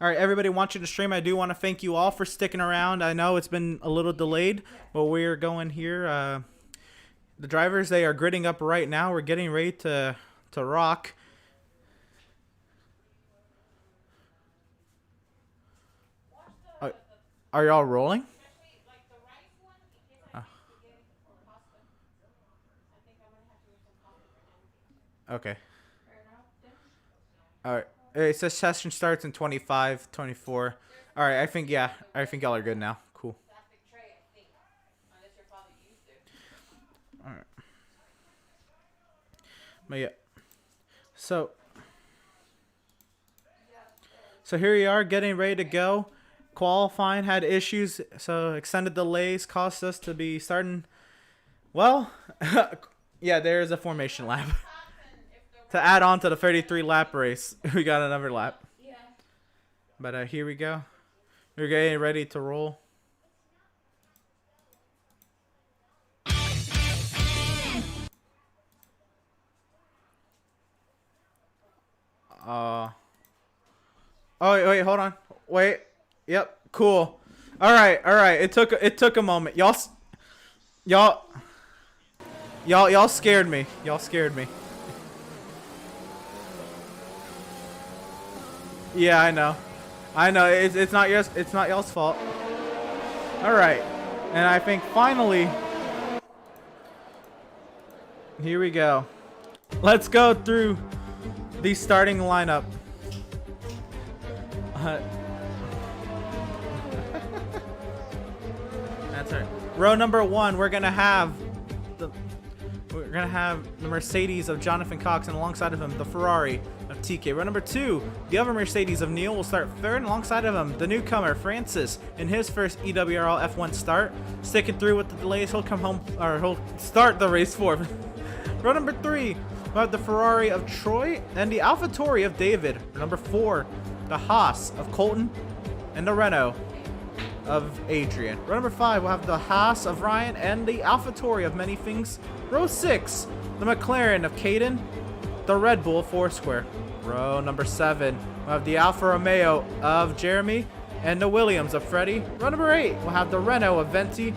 All right, everybody watching the stream, I do want to thank you all for sticking around. I know it's been a little delayed, but we're going here. The drivers, they are gridding up right now. We're getting ready to rock. Are y'all rolling? Okay. All right. It says session starts in 25, 24. All right. I think y'all are good now. Cool. All right. But yeah. So here we are getting ready to go. Qualifying had issues, so extended delays caused us to be starting. Well, yeah, there is a formation lap. To add on to the 33 lap race, we got another lap. Yeah. But here we go. We're getting ready to roll. Oh wait, hold on. Wait. Yep. Cool. All right. It took a moment. Y'all scared me. Y'all scared me. Yeah, I know. It's not yours. It's not y'all's fault. All right. And I think finally, here we go. Let's go through the starting lineup. That's right. Row number 1, we're gonna have the Mercedes of Jonathan Cox, and alongside of him, the Ferrari of TK. Row number 2, the other Mercedes of Neil will start third, and alongside of him, the newcomer Francis in his first EWRL F1 start. Sticking through with the delays, he'll come home, or he'll start the race fourth. Row number 3, we'll have the Ferrari of Troy and the AlphaTauri of David. Row number 4, the Haas of Colton and the Renault of Adrian. Row number 5, we'll have the Haas of Ryan and the AlphaTauri of Many Things. Row 6, the McLaren of Caden, the Red Bull of Foursquare. Row number 7, we'll have the Alfa Romeo of Jeremy and the Williams of Freddie. Row number 8, we'll have the Renault of Venti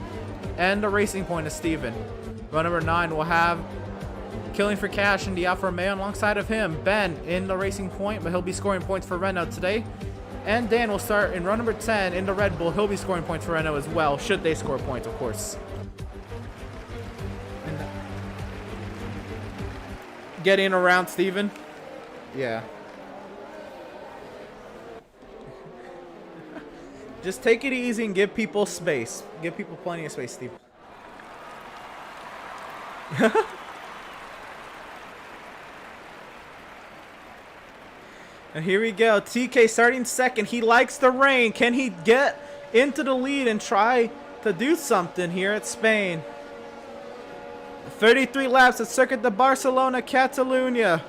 and the Racing Point of Steven. Row number 9, we'll have Killing for Cash in the Alfa Romeo, and alongside of him, Ben in the Racing Point, but he'll be scoring points for Renault today. And Dan will start in row number 10 in the Red Bull. He'll be scoring points for Renault as well, should they score points, of course. Getting around Steven. Yeah. Just take it easy and give people space. Give people plenty of space, Steve. And here we go. TK starting second. He likes the rain. Can he get into the lead and try to do something here at Spain? 33 laps at Circuit de Barcelona, Catalunya.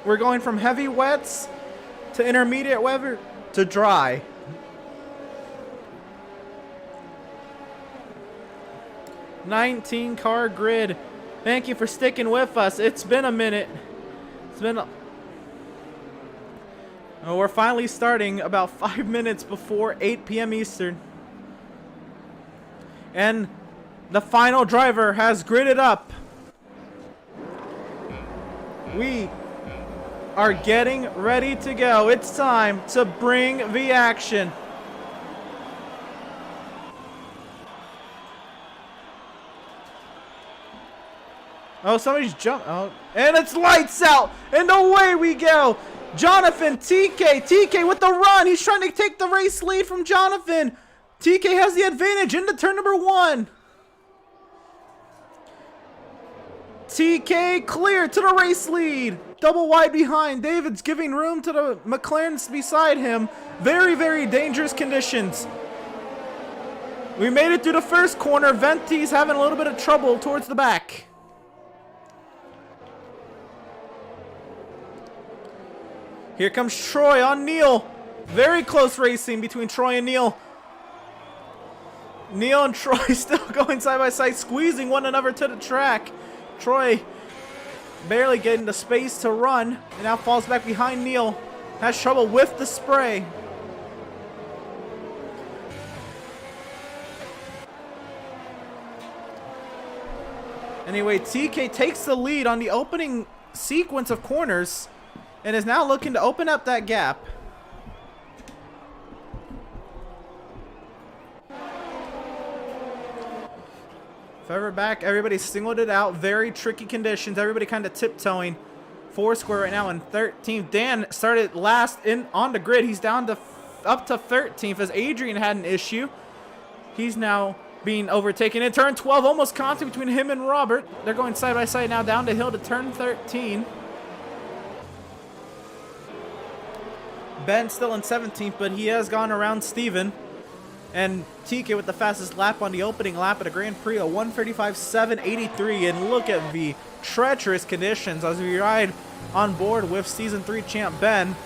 We're going from heavy wets to intermediate weather to dry. '19-car grid. Thank you for sticking with us. It's been a minute. It's been a... Oh, we're finally starting about 5 minutes before 8 p.m. Eastern. And the final driver has gridded up. We are getting ready to go. It's time to bring the action. Oh, somebody's jumped. Oh, and it's lights out. And away we go. Jonathan, TK with the run. He's trying to take the race lead from Jonathan. TK has the advantage into turn number 1. TK clear to the race lead. Double wide behind. David's giving room to the McLarens beside him. Very, very dangerous conditions. We made it through the first corner. Venti's having a little bit of trouble towards the back. Here comes Troy on Neil. Very close racing between Troy and Neil. Neil and Troy still going side by side, squeezing one another to the track. Troy barely getting the space to run, and now falls back behind Neil. Has trouble with the spray. Anyway, TK takes the lead on the opening sequence of corners and is now looking to open up that gap. Forever back, everybody singled it out. Very tricky conditions. Everybody kind of tiptoeing. Four square right now in 13th. Dan started last on the grid. He's down to up to 13th as Adrian had an issue. He's now being overtaken in turn 12. Almost contact between him and Robert. They're going side by side now down the hill to turn 13. Ben still in 17th, but he has gone around Steven. And TK with the fastest lap on the opening lap at a Grand Prix, a 1:35.783. And look at the treacherous conditions as we ride on board with Season 3 champ Ben.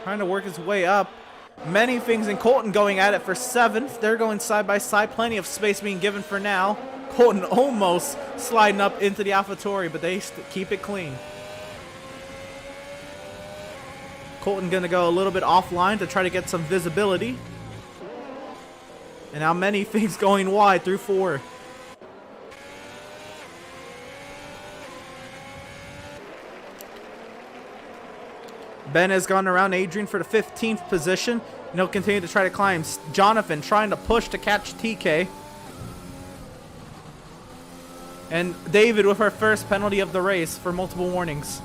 Trying to work his way up. Many things in Colton going at it for 7th. They're going side by side. Plenty of space being given for now. Colton almost sliding up into the AlphaTauri, but they keep it clean. Colton going to go a little bit offline to try to get some visibility. And now many things going wide through 4. Ben has gone around Adrian for the 15th position. And he'll continue to try to climb. Jonathan trying to push to catch TK. And David with her first penalty of the race for multiple warnings.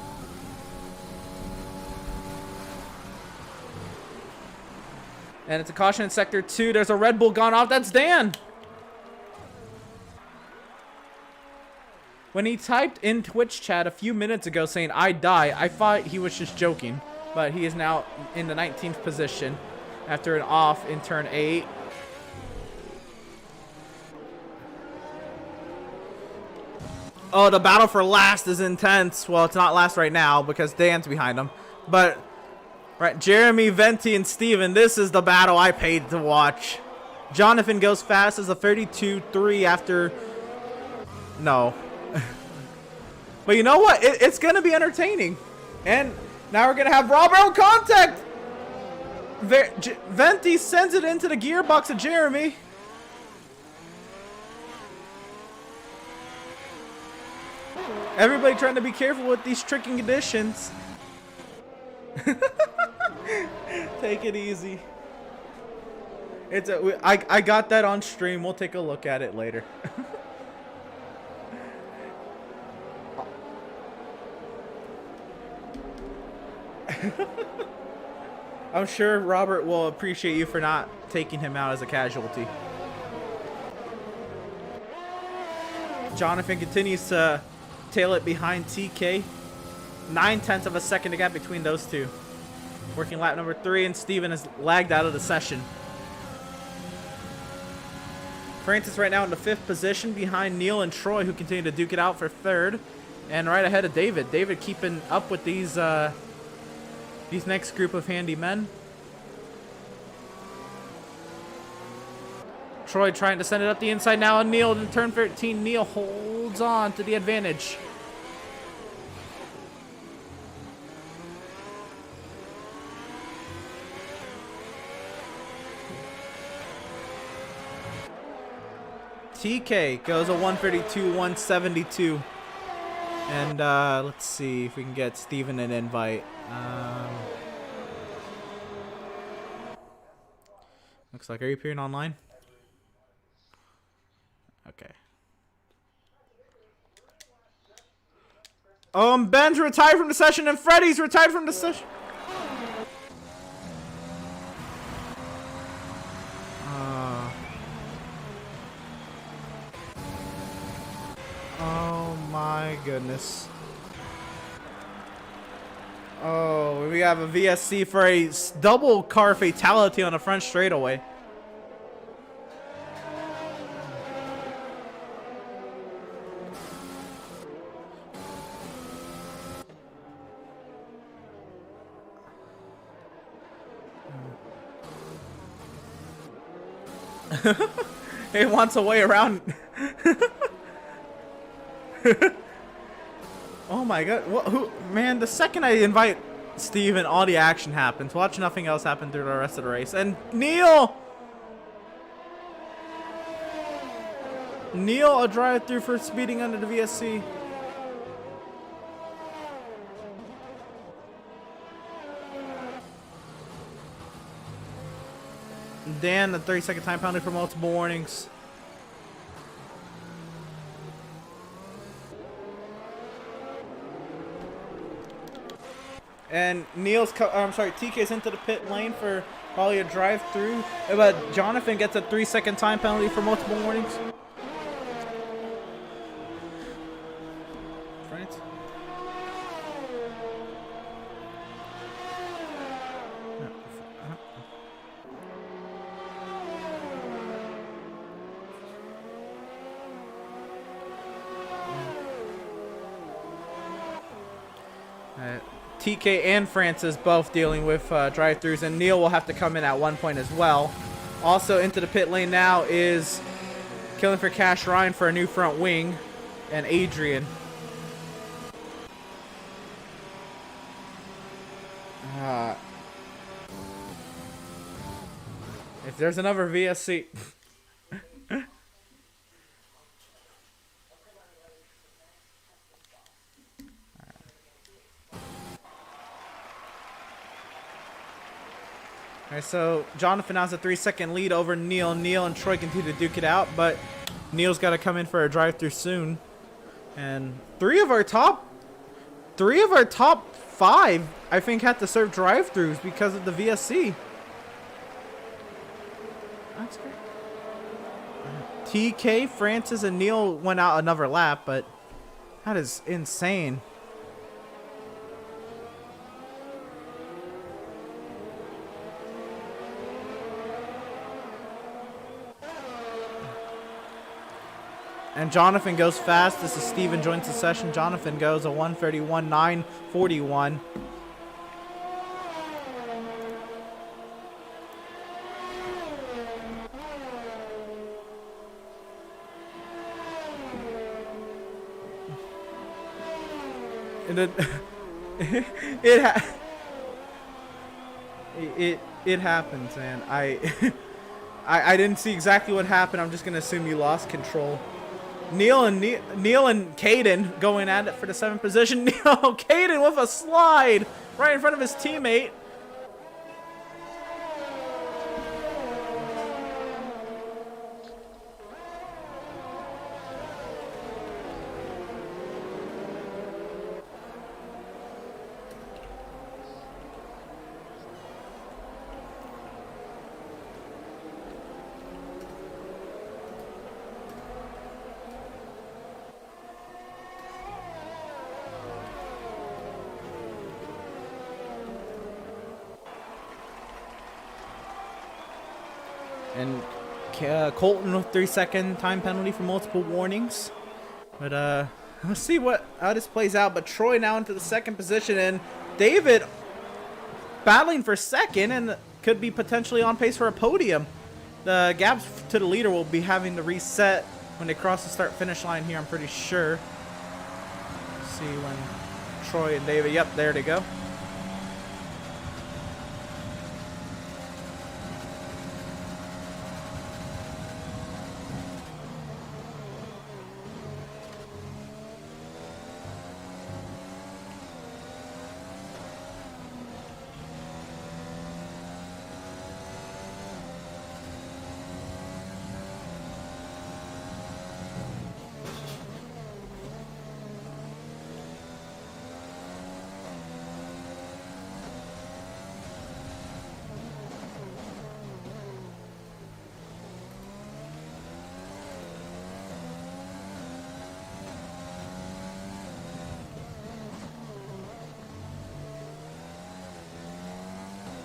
And it's a caution in Sector 2. There's a Red Bull gone off. That's Dan. When he typed in Twitch chat a few minutes ago saying, "I die," I thought he was just joking. But he is now in the 19th position after an off in turn 8. Oh, the battle for last is intense. Well, it's not last right now because Dan's behind him. But... right, Jeremy, Venti, and Steven, this is the battle I paid to watch. Jonathan goes fast as a 32.3 after... no. But you know what? It's going to be entertaining. And now we're going to have Robert on contact. Venti sends it into the gearbox of Jeremy. Everybody trying to be careful with these tricky conditions. Take it easy. I got that on stream. We'll take a look at it later. I'm sure Robert will appreciate you for not taking him out as a casualty. Jonathan continues to tail it behind TK. 9/10 of a second to gap between those two. Working lap number 3, and Steven has lagged out of the session. Francis right now in the 5th position behind Neil and Troy, who continue to duke it out for 3rd. And right ahead of David. David keeping up with these next group of handy men. Troy trying to send it up the inside now, and Neil in turn 13. Neil holds on to the advantage. TK goes a 132.172. And let's see if we can get Steven an invite. Looks like, are you appearing online? Okay. Ben's retired from the session, and Freddy's retired from the session. Oh my goodness. Oh, we have a VSC for a double car fatality on the front straightaway. It wants a way around. Oh my god. What, who, man, the second I invite Steven, all the action happens. Watch nothing else happen through the rest of the race. And Neil! Neil, a drive-through for speeding under the VSC. Dan, the 30-second time penalty for multiple warnings. And TK's into the pit lane for probably a drive-through. But Jonathan gets a 3-second time penalty for multiple warnings. France. TK and Francis both dealing with drive-thrus, and Neil will have to come in at one point as well. Also into the pit lane now is Killing for Cash Ryan for a new front wing, and Adrian. If there's another VSC. Alright, so Jonathan has a 3-second lead over Neil. Neil and Troy continue to duke it out, but Neil's got to come in for a drive-through soon. And three of our top 5, I think, had to serve drive-throughs because of the VSC. That's great. TK, Francis, and Neil went out another lap, but that is insane. And Jonathan goes fast. This is Steven joins the session. Jonathan goes a 1:31.941. And then it happens, man. I didn't see exactly what happened. I'm just gonna assume you lost control. Neil and Caden going at it for the 7th position. Neil, Caden with a slide right in front of his teammate. And Colton with 3-second time penalty for multiple warnings. But let's see how this plays out. But Troy now into the 2nd position, and David battling for 2nd and could be potentially on pace for a podium. The gaps to the leader will be having to reset when they cross the start-finish line here, I'm pretty sure. Let's see when Troy and David, yep, there they go.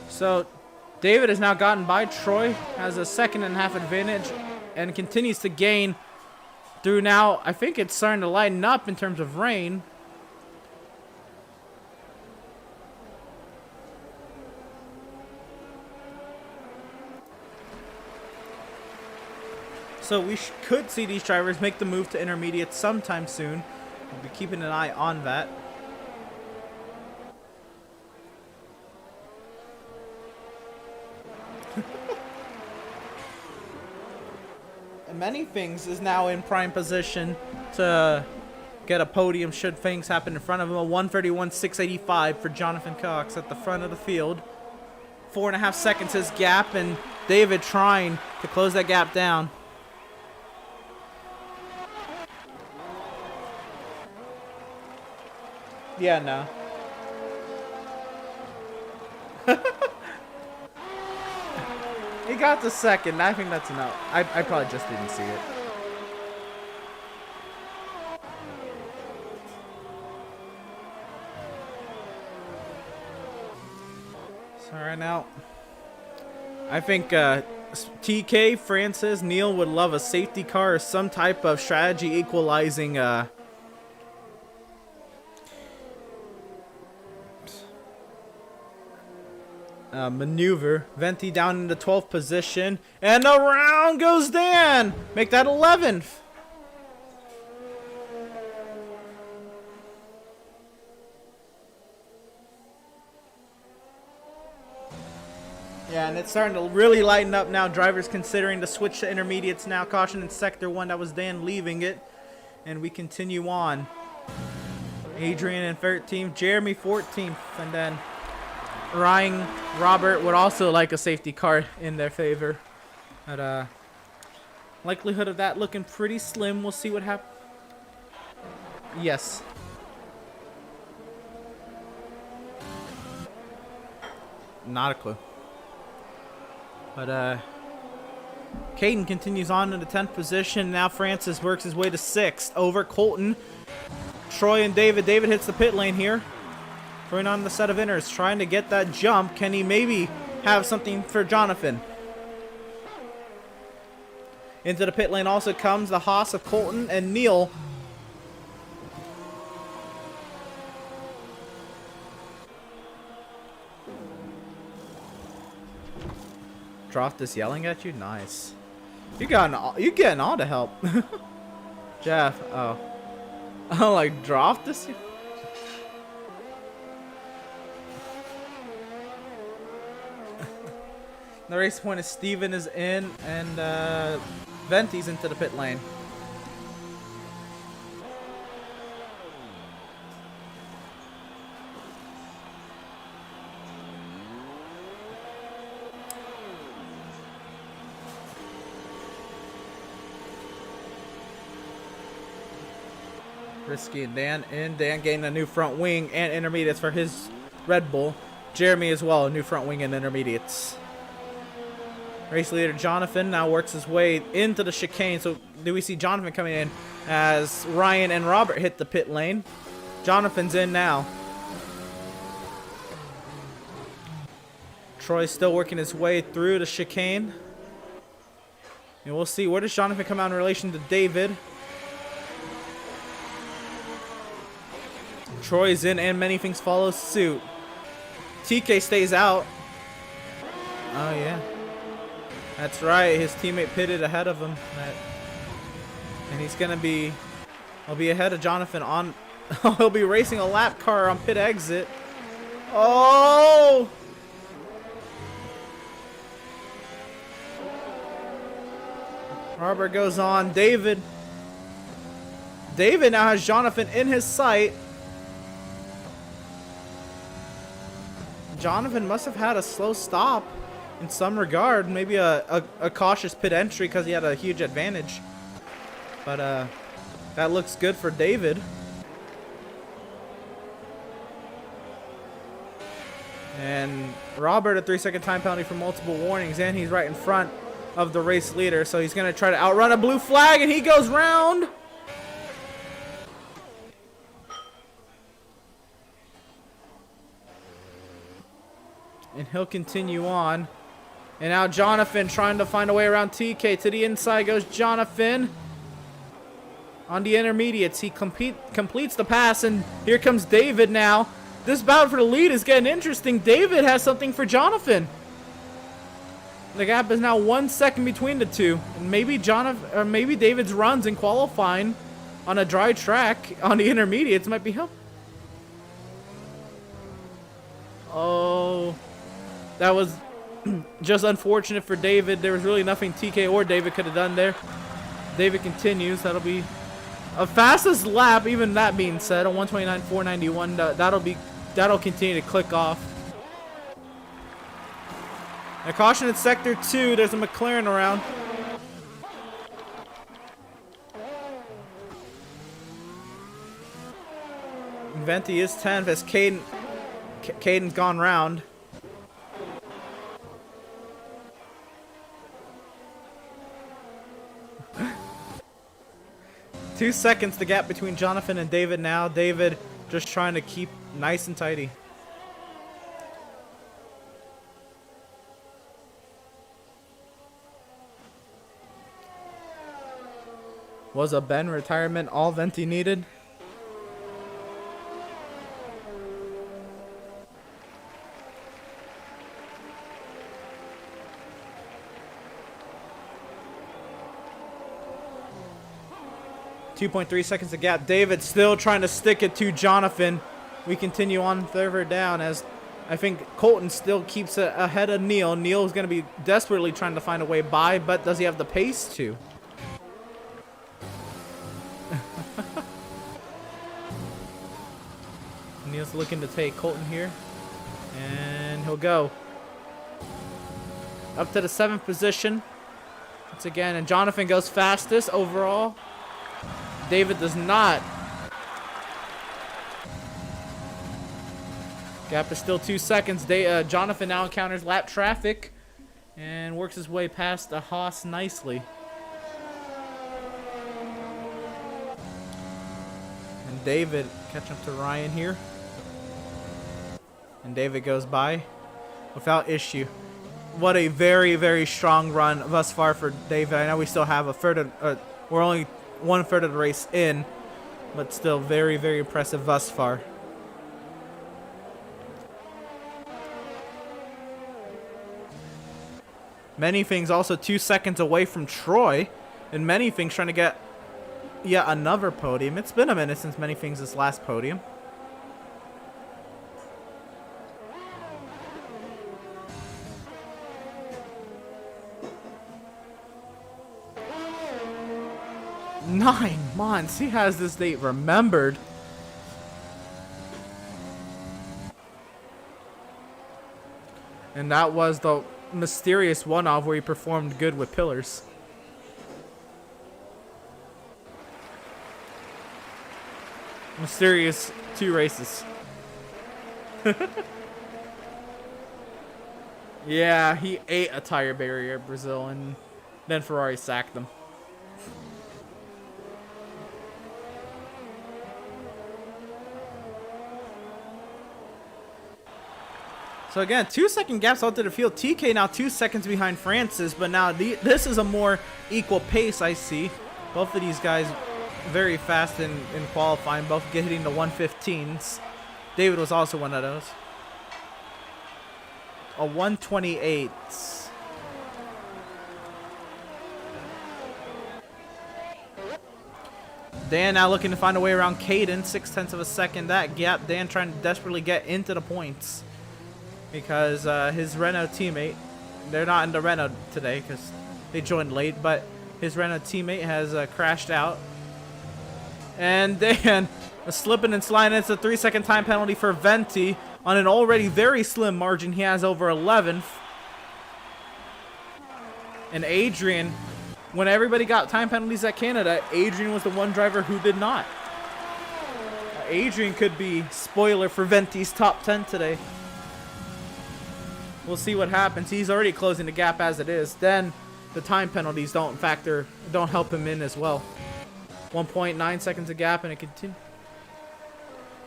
So David has now gotten by Troy, has a 2.5 advantage, and continues to gain through now. I think it's starting to lighten up in terms of rain. So we could see these drivers make the move to intermediate sometime soon. We'll be keeping an eye on that. Many Things is now in prime position to get a podium should things happen in front of him. A 1:31.685 for Jonathan Cox at the front of the field. 4.5 seconds his gap, and David trying to close that gap down. Yeah, no. He got the second. I think that's enough. I probably just didn't see it. So right now, I think TK, Francis, Neil would love a safety car or some type of strategy equalizing maneuver. Venti down in the 12th position, and the round goes Dan. Make that 11th. Yeah, and it's starting to really lighten up now. Drivers considering to switch to intermediates now. Caution in sector 1. That was Dan leaving it. And we continue on. Adrian in 13th. Jeremy 14th. And then Ryan, Robert would also like a safety car in their favor. But likelihood of that looking pretty slim. We'll see what happens. Yes. Not a clue. But Caden continues on in the 10th position. Now Francis works his way to 6th over Colton. Troy and David. David hits the pit lane here. Throwing on the set of inners, trying to get that jump. Can he maybe have something for Jonathan? Into the pit lane also comes the Haas of Colton and Neil. Droft is yelling at you? Nice. You getting all the help. Jeff, oh. Oh, like Droft this? The race point is Steven is in, and Venti's into the pit lane. Risky and Dan in. Dan getting a new front wing and intermediates for his Red Bull. Jeremy as well, a new front wing and intermediates. Race leader Jonathan now works his way into the chicane. So do we see Jonathan coming in as Ryan and Robert hit the pit lane? Jonathan's in now. Troy's still working his way through the chicane. And we'll see, where does Jonathan come out in relation to David? Troy's in and Many Things follows suit. TK stays out. Oh yeah. That's right, his teammate pitted ahead of him. And he's gonna be, he'll be ahead of Jonathan on, he'll be racing a lap car on pit exit. Oh! Robert goes on. David now has Jonathan in his sight. Jonathan must have had a slow stop in some regard. Maybe a cautious pit entry because he had a huge advantage. But that looks good for David. And Robert, a 3-second time penalty for multiple warnings, and he's right in front of the race leader. So he's going to try to outrun a blue flag, and he goes round. And he'll continue on. And now Jonathan trying to find a way around TK. To the inside goes Jonathan. On the intermediates, he completes the pass. And here comes David now. This bout for the lead is getting interesting. David has something for Jonathan. The gap is now 1 second between the two. And maybe maybe David's runs in qualifying on a dry track on the intermediates might be helpful. Oh... That was just unfortunate for David. There was really nothing TK or David could have done there. David continues. That'll be a fastest lap. Even that being said, a 129.491. That'll continue to click off. A caution in sector 2. There's a McLaren around. Venti is 10th as Caden's gone round. Two seconds the gap between Jonathan and David now. David just trying to keep nice and tidy. Was a Ben retirement all Venti needed? .3 seconds of gap. David still trying to stick it to Jonathan. We continue on further down as I think Colton still keeps it ahead of Neil. Neil is going to be desperately trying to find a way by, but does he have the pace to? Neil's looking to take Colton here, and he'll go up to the 7th position once again, and Jonathan goes fastest overall. David does not. Gap is still 2 seconds. Jonathan now encounters lap traffic and works his way past the Haas nicely. And David catching up to Ryan here. And David goes by without issue. What a very, very strong run thus far for David. I know we still have a third of, we're only 1/3 of the race in, but still very, very impressive thus far. Many things also 2 seconds away from Troy, and many things trying to get yet another podium. It's been a minute since many things this last podium. Nine months. He has this date remembered. And that was the mysterious one-off where he performed good with pillars. Mysterious 2 races. Yeah, he ate a tire barrier at Brazil, and then Ferrari sacked him. So again, 2 second gaps out to the field. TK now 2 seconds behind Francis, but now this is a more equal pace, I see. Both of these guys very fast in qualifying, both hitting the 115s. David was also one of those. A 128. Dan now looking to find a way around Caden, 0.6 of a second that gap. Dan trying to desperately get into the points. Because his Renault teammate, they're not in the Renault today because they joined late, but his Renault teammate has crashed out. And then a slipping and sliding. It's a 3-second time penalty for Venti on an already very slim margin. He has over 11th. And Adrian, when everybody got time penalties at Canada, Adrian was the one driver who did not. Adrian could be spoiler for Venti's top 10 today. We'll see what happens. He's already closing the gap as it is. Then the time penalties don't help him in as well. 1.9 seconds of gap, and it continue.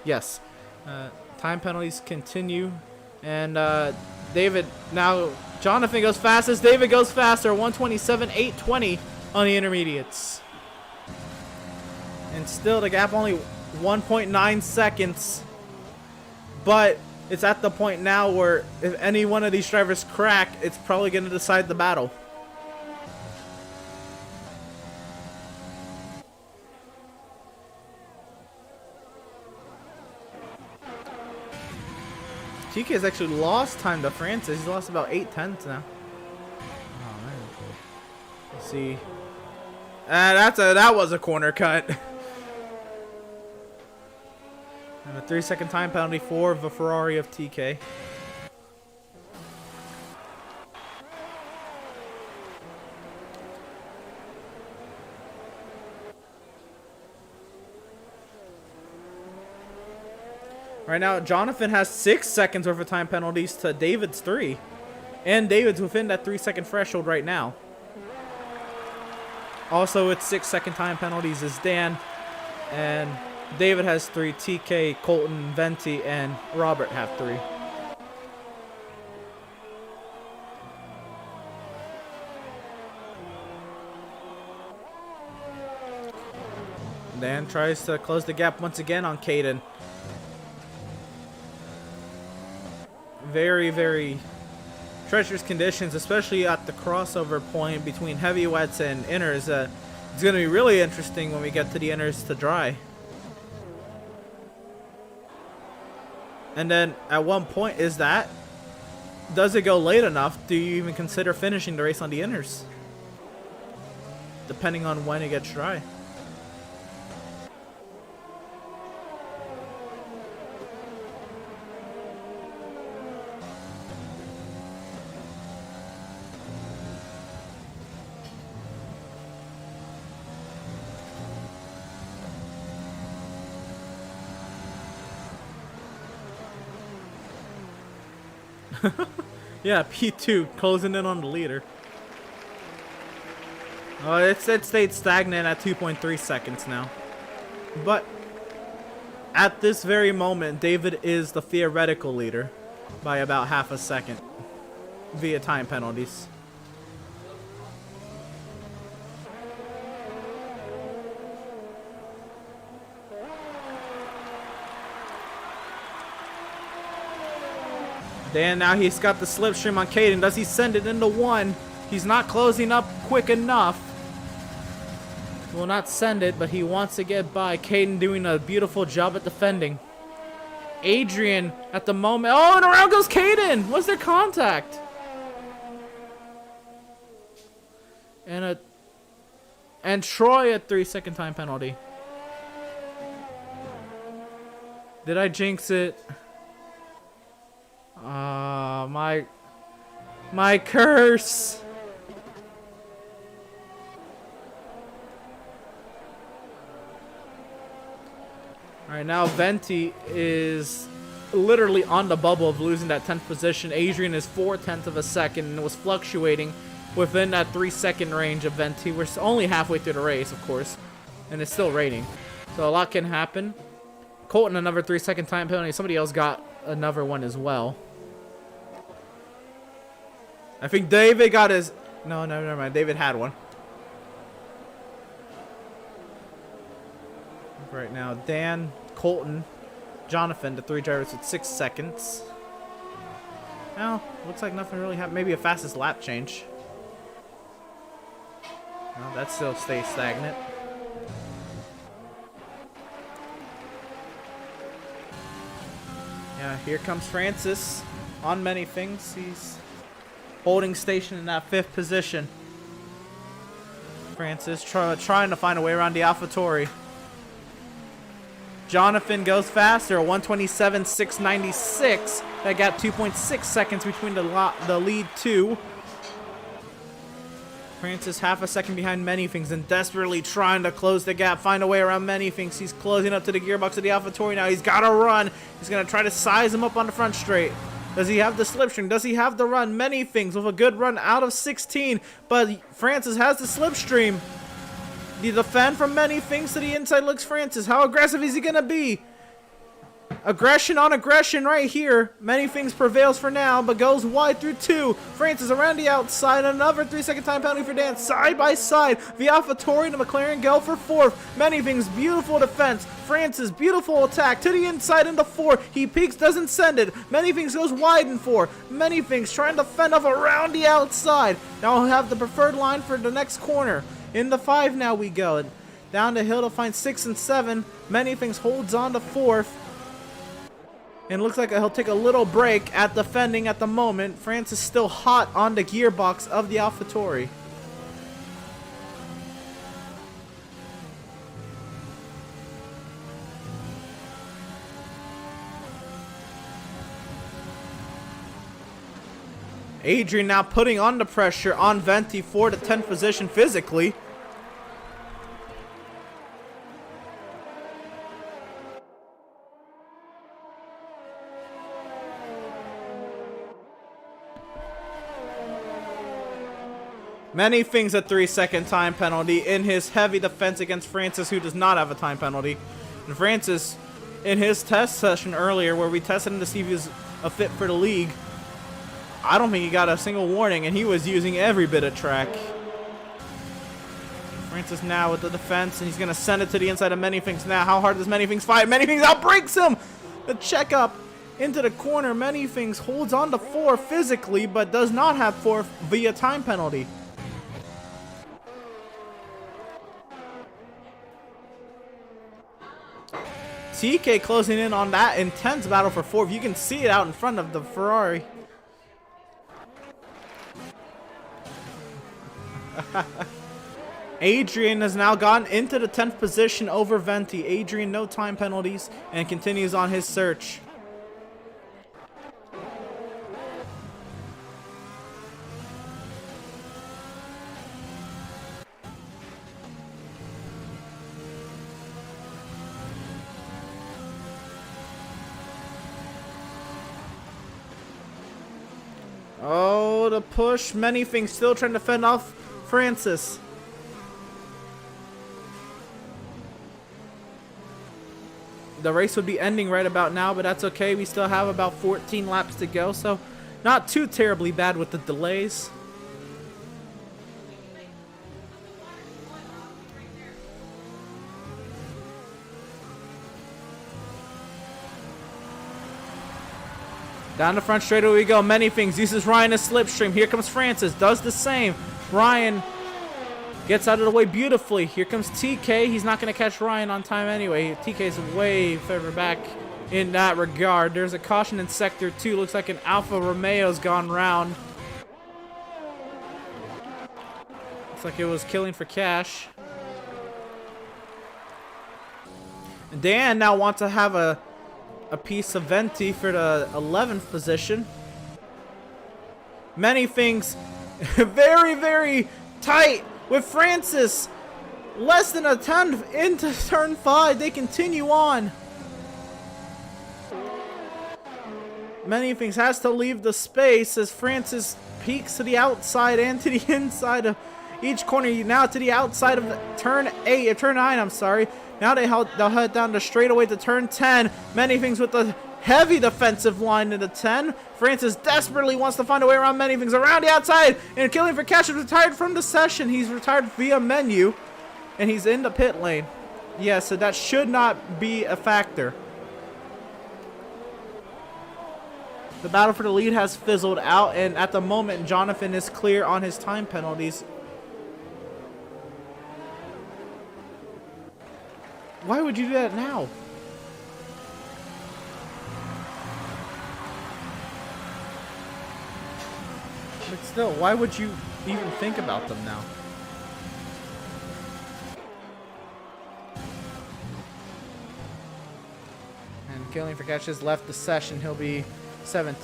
Yes, time penalties continue, and David now. Jonathan goes fastest. David goes faster. 127.820 on the intermediates, and still the gap only 1.9 seconds, but it's at the point now where if any one of these drivers crack, it's probably going to decide the battle. TK has actually lost time to Francis. He's lost about 8 tenths now. Oh, man. Let's see. That was a corner cut. And a 3-second time penalty for the Ferrari of TK. Right now, Jonathan has 6 seconds worth of time penalties to David's 3. And David's within that 3-second threshold right now. Also with 6-second time penalties is Dan. And David has 3. TK, Colton, Venti, and Robert have 3. Dan tries to close the gap once again on Caden. Very, very treacherous conditions, especially at the crossover point between heavy wets and inners. It's going to be really interesting when we get to the inners to dry. And then at one point, does it go late enough? Do you even consider finishing the race on the inners? Depending on when it gets dry. Yeah, P2 closing in on the leader. It stayed stagnant at 2.3 seconds now. But at this very moment, David is the theoretical leader by about half a second via time penalties. Dan, now he's got the slipstream on Caden. Does he send it into 1? He's not closing up quick enough. He will not send it, but he wants to get by. Caden doing a beautiful job at defending. Adrian at the moment. Oh, and around goes Caden. Was there contact? And Troy at 3-second time penalty. Did I jinx it? My curse. Alright, now Venti is literally on the bubble of losing that 10th position. Adrian is 4/10 of a second and was fluctuating within that 3-second range of Venti. We're only halfway through the race, of course, and it's still raining, so a lot can happen. Colton, another 3-second time penalty. Somebody else got another one as well. I think David got his... No, never mind. David had one. Right now, Dan, Colton, Jonathan, the 3 drivers with 6 seconds. Well, looks like nothing really happened. Maybe a fastest lap change. Well, that still stays stagnant. Yeah, here comes Francis on many things. He's holding station in that 5th position. Francis trying to find a way around the AlphaTauri. Jonathan goes faster, 127.696. That got 2.6 seconds between the lead 2. Francis half a second behind Manythings and desperately trying to close the gap, find a way around Manythings. He's closing up to the gearbox of the AlphaTauri now. He's got to run. He's going to try to size him up on the front straight. Does he have the slipstream? Does he have the run? Manythings with a good run out of 16, but Francis has the slipstream. The defend from Manythings to the inside looks Francis. How aggressive is he going to be? Aggression on aggression right here. Manythings prevails for now, but goes wide through 2. Francis around the outside. Another 3-second time penalty for Dan. Side by side. The AlphaTauri and the McLaren go for 4th. Manythings, beautiful defense. Francis, beautiful attack to the inside into 4. He peeks, doesn't send it. Manythings goes wide in 4. Manythings trying to fend off around the outside. Now he'll have the preferred line for the next corner. In the 5 now we go. Down the hill to find 6 and 7. Manythings holds on to 4th. And looks like he'll take a little break at defending at the moment. Francis still hot on the gearbox of the AlphaTauri. Adrian now putting on the pressure on Venti for the 10th position physically. Many things a 3-second time penalty in his heavy defense against Francis, who does not have a time penalty. And Francis, in his test session earlier, where we tested him to see if he was a fit for the league, I don't think he got a single warning, and he was using every bit of track. Francis now with the defense, and he's going to send it to the inside of Manythings now. How hard does Manythings fight? Manythings outbreaks him! The checkup into the corner. Manythings holds on to 4 physically, but does not have 4 via time penalty. TK closing in on that intense battle for 4th. You can see it out in front of the Ferrari. Adrian has now gotten into the 10th position over Venti. Adrian, no time penalties, and continues on his search. Oh, the push. Manythings still trying to fend off Francis. The race would be ending right about now, but that's okay. We still have about 14 laps to go, so not too terribly bad with the delays. Down the front straightaway we go. Manythings uses Ryan as slipstream. Here comes Francis. Does the same. Ryan gets out of the way beautifully. Here comes TK. He's not going to catch Ryan on time anyway. TK's way further back in that regard. There's a caution in Sector 2. Looks like an Alfa Romeo's gone round. Looks like it was killing for cash. Dan now wants to have a piece of Venti for the 11th position. Manythings very, very tight with Francis. Less than a tenth into turn 5. They continue on. Manythings has to leave the space as Francis peeks to the outside and to the inside of each corner. Now to the outside of turn 9, I'm sorry. Now they'll head down the straightaway to turn 10. Manythings with the heavy defensive line into 10. Francis desperately wants to find a way around Manythings around the outside. And killing for cash is retired from the session. He's retired via menu. And he's in the pit lane. Yeah, so that should not be a factor. The battle for the lead has fizzled out. And at the moment, Jonathan is clear on his time penalties. Why would you do that now? But still, why would you even think about them now? And killing for catch has left the session. He'll be 17th.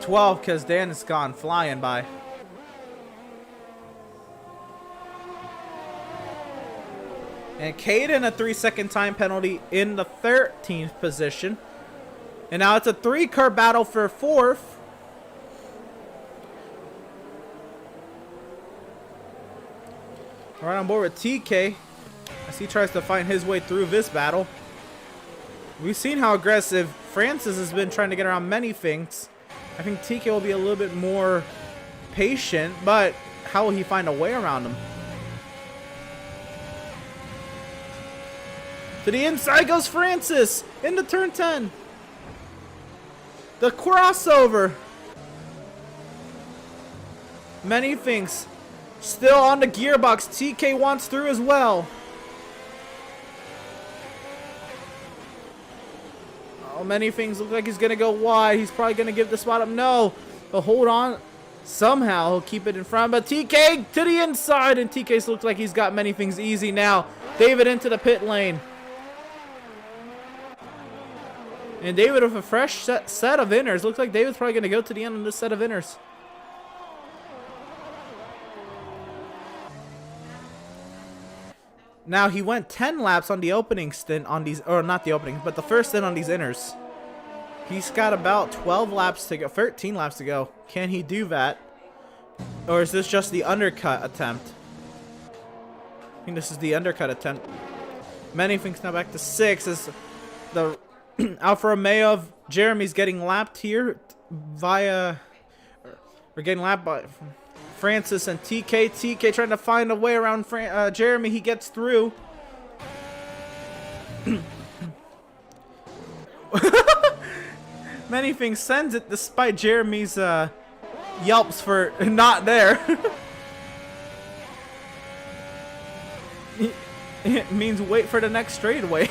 12 because Dan is gone flying by. And Caden, a 3-second time penalty in the 13th position. And now it's a 3-car battle for 4th. Right on board with TK as he tries to find his way through this battle. We've seen how aggressive Francis has been trying to get around Manythings. I think TK will be a little bit more patient, but how will he find a way around him? To the inside goes Francis into turn 10. The crossover. Manythings still on the gearbox. TK wants through as well. Oh, Manythings look like he's going to go wide. He's probably going to give the spot up. No. But hold on. Somehow he'll keep it in front. But TK to the inside. And TK looks like he's got Manythings easy now. David into the pit lane. And David with a fresh set of inners. Looks like David's probably going to go to the end of this set of inners. Now, he went 10 laps on the opening stint on these, or not the opening, but the first stint on these inners. He's got about 12 laps to go, 13 laps to go. Can he do that? Or is this just the undercut attempt? I think this is the undercut attempt. Many things now back to 6 as the Alfa Romeo of Jeremy's getting lapped here via, we're getting lapped by Francis and TK. TK trying to find a way around Jeremy. He gets through. Many things sends it despite Jeremy's yelps for not there. It means wait for the next straightaway.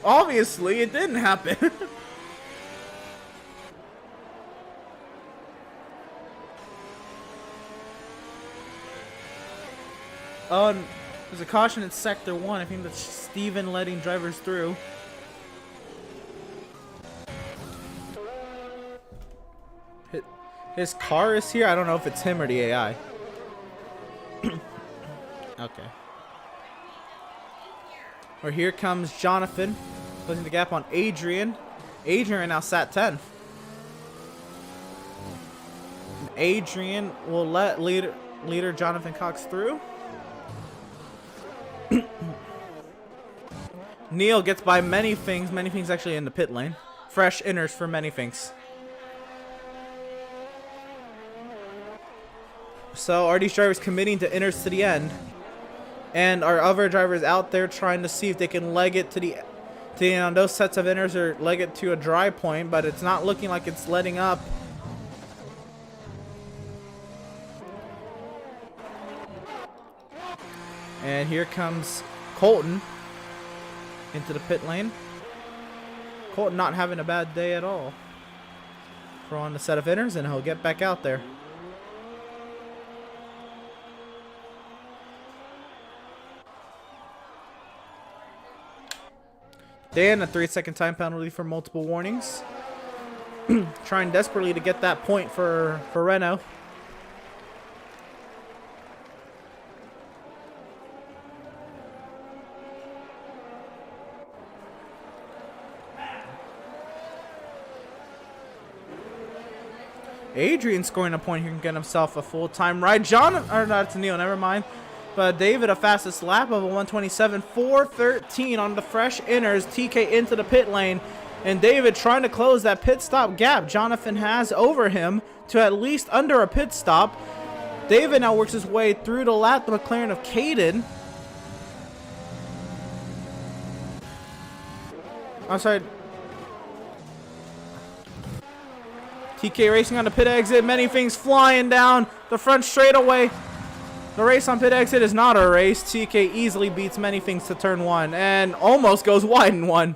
Obviously, it didn't happen. Oh, there's a caution in Sector 1. I think that's Steven letting drivers through. His car is here. I don't know if it's him or the AI. Okay. Or here comes Jonathan, closing the gap on Adrian. Adrian now sat 10th. Adrian will let leader Jonathan Cox through. Neil gets by Many Things. Many Things actually in the pit lane. Fresh inners for Many Things. So are these drivers committing to inners to the end? And are other drivers out there trying to see if they can leg it to the those sets of inners or leg it to a dry point, but it's not looking like it's letting up. And here comes Colton into the pit lane. Colton not having a bad day at all. Throw on the set of inners and he'll get back out there. Dan, a 3-second time penalty for multiple warnings. Trying desperately to get that point for Renault. Adrian scoring a point here can get himself a full-time ride. John, or not, it's Neil, never mind. But David, a fastest lap of a 127.413 on the fresh inners. TK into the pit lane. And David trying to close that pit stop gap Jonathan has over him to at least under a pit stop. David now works his way through the lap, the McLaren of Caden. I'm sorry. TK racing on the pit exit. Many Things flying down the front straightaway. The race on pit exit is not a race. TK easily beats Many Things to turn 1 and almost goes wide in 1.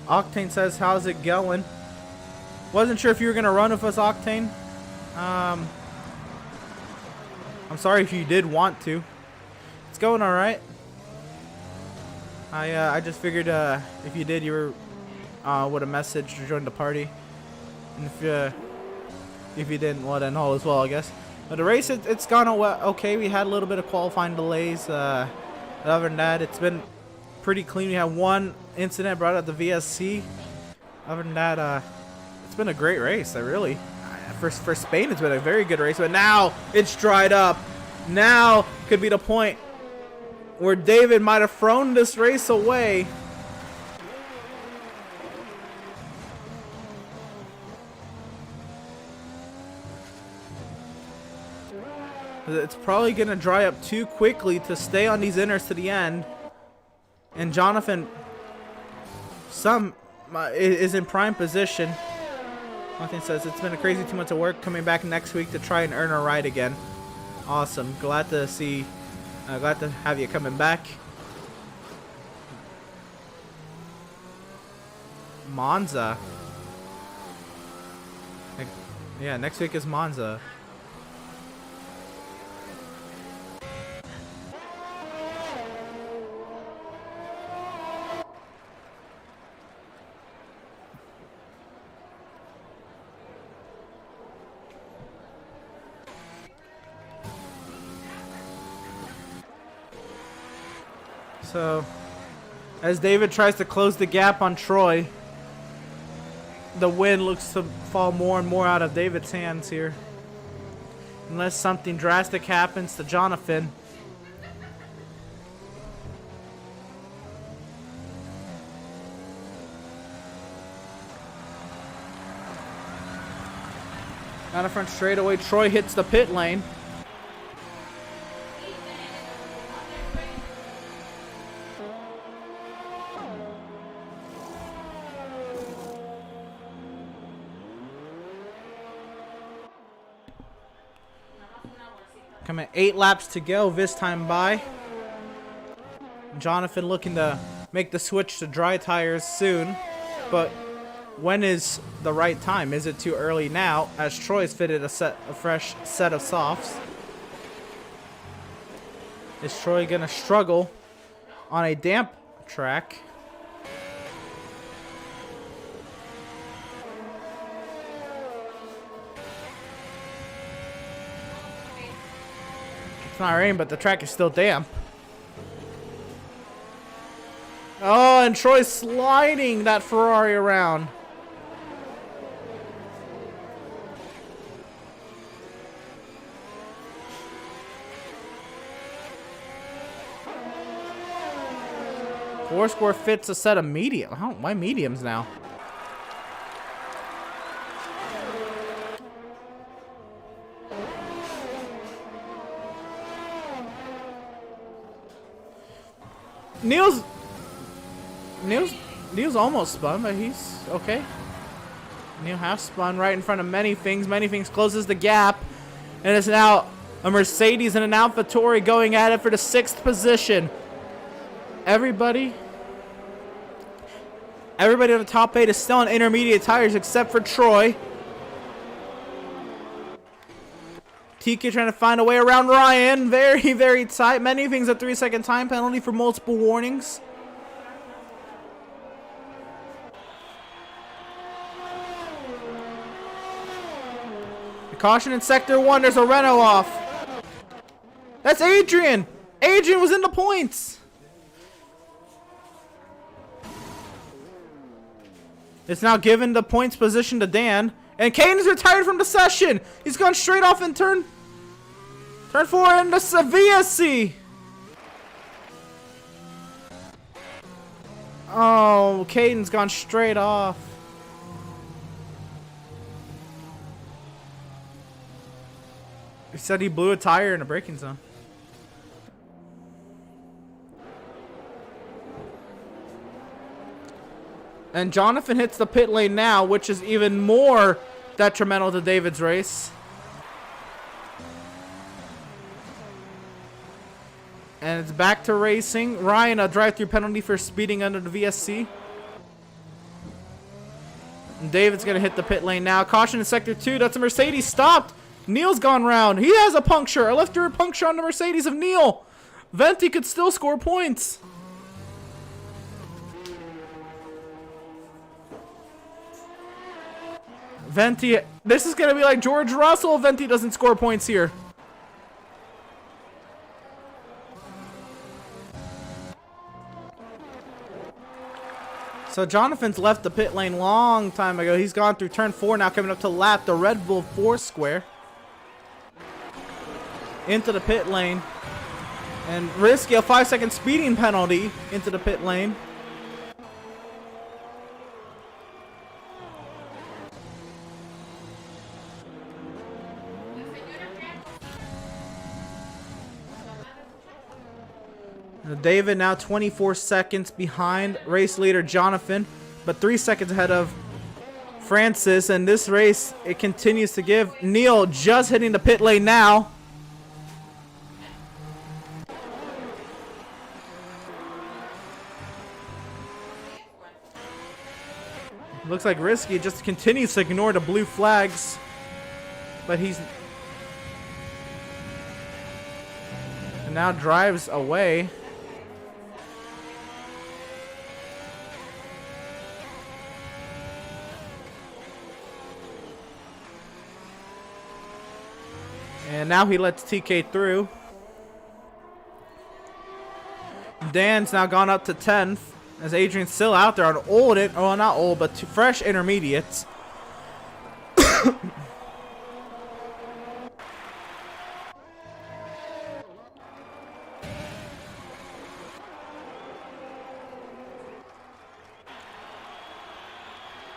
Octane says, how's it going? Wasn't sure if you were going to run with us, Octane. I'm sorry if you did want to. It's going all right. I just figured if you did, you were would have messaged to join the party, and if you didn't, well then all is well, I guess. But the race, it's gone okay. We had a little bit of qualifying delays. Other than that, it's been pretty clean. We had one incident brought up the VSC. Other than that, it's been a great race. For Spain, it's been a very good race. But now it's dried up. Now could be the point where David might have thrown this race away. It's probably going to dry up too quickly to stay on these inners to the end. And Jonathan is in prime position. Nothing says it's been a crazy 2 months of work, coming back next week to try and earn a ride again. Awesome. Glad to see. Glad to have you coming back. Monza. Yeah, next week is Monza. So, as David tries to close the gap on Troy, the win looks to fall more and more out of David's hands here. Unless something drastic happens to Jonathan. Down the front straightaway, Troy hits the pit lane. Coming 8 laps to go this time by. Jonathan looking to make the switch to dry tires soon. But when is the right time? Is it too early now? As Troy's fitted a fresh set of softs. Is Troy going to struggle on a damp track? It's not raining, but the track is still damp. Oh, and Troy's sliding that Ferrari around. Foursquare fits a set of medium. Why mediums now? Neil's almost spun, but he's okay. Neil half spun right in front of Many Things. Many Things closes the gap, and it's now a Mercedes and an AlphaTauri going at it for the 6th position. Everybody on the top 8 is still on intermediate tires except for Troy. TK trying to find a way around Ryan. Very, very tight. Many Things a 3-second time penalty for multiple warnings. Caution in sector 1. There's a Renault off. That's Adrian. Adrian was in the points. It's now given the points position to Dan. And Kane is retired from the session. He's gone straight off in turn 4 into VSC. Oh, Caden's gone straight off. He said he blew a tire in a braking zone. And Jonathan hits the pit lane now, which is even more detrimental to David's race. And it's back to racing. Ryan, a drive-through penalty for speeding under the VSC. And David's going to hit the pit lane now. Caution in sector 2. That's a Mercedes stopped. Neil's gone round. He has a puncture. A left rear puncture on the Mercedes of Neil. Venti could still score points. Venti, this is going to be like George Russell if Venti doesn't score points here. So Jonathan's left the pit lane long time ago. He's gone through turn 4 now, coming up to lap the Red Bull Foursquare. Into the pit lane. And risky a 5-second speeding penalty into the pit lane. David now 24 seconds behind race leader Jonathan, but 3 seconds ahead of Francis. And this race, it continues to give. Neil just hitting the pit lane now. Looks like Risky just continues to ignore the blue flags. but he's... And now drives away. And now he lets TK through. Dan's now gone up to 10th, as Adrian's still out there on old, well, not old, but fresh intermediates.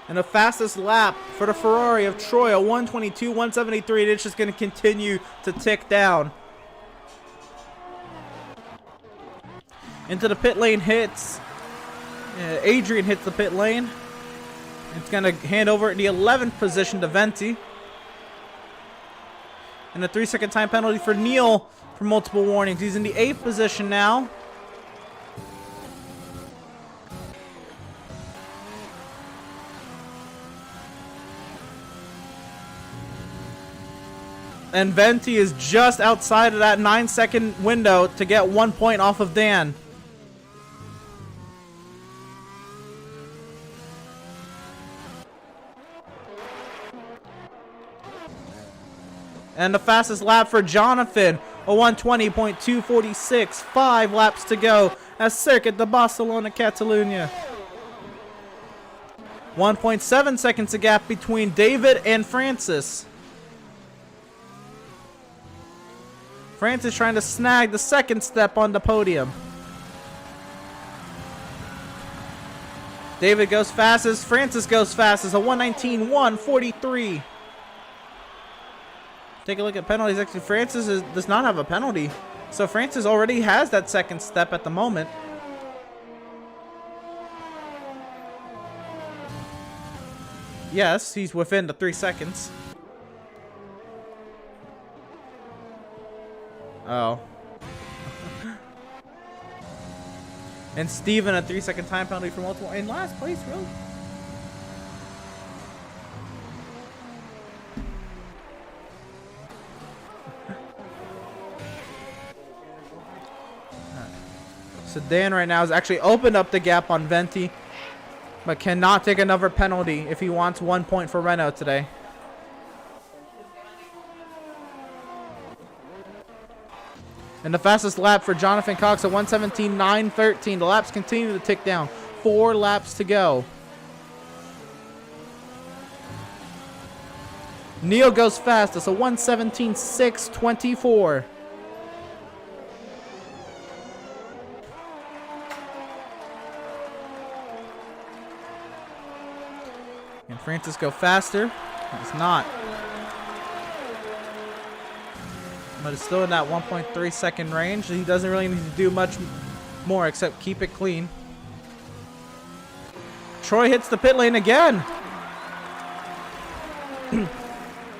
And the fastest lap for the Ferrari of Troy, a 1:22, 1:73, and it's just going to continue to tick down. Into the pit lane hits. Adrian hits the pit lane. It's going to hand over in the 11th position to Venti. And a 3-second time penalty for Neil for multiple warnings. He's in the 8th position now. And Venti is just outside of that 9-second window to get 1 point off of Dan. And the fastest lap for Jonathan, a 1:20.246, 5 laps to go at Circuit de Barcelona, Catalunya. 1.7 seconds a gap between David and Francis. Francis trying to snag the second step on the podium. David goes fastest. Francis goes fastest. A 1:19.143. Take a look at penalties. Actually, Francis does not have a penalty. So Francis already has that second step at the moment. Yes, he's within the 3 seconds. Oh. And Steven, a 3-second time penalty for multiple. In last place, really? So Dan right now has actually opened up the gap on Venti, but cannot take another penalty if he wants 1 point for Renault today. And the fastest lap for Jonathan Cox at 1:17.913. The laps continue to tick down. 4 laps to go. Neil goes fast. It's a 1:17.624. And Francis go faster. It's not. But it's still in that 1.3 second range. He doesn't really need to do much more except keep it clean. Troy hits the pit lane again.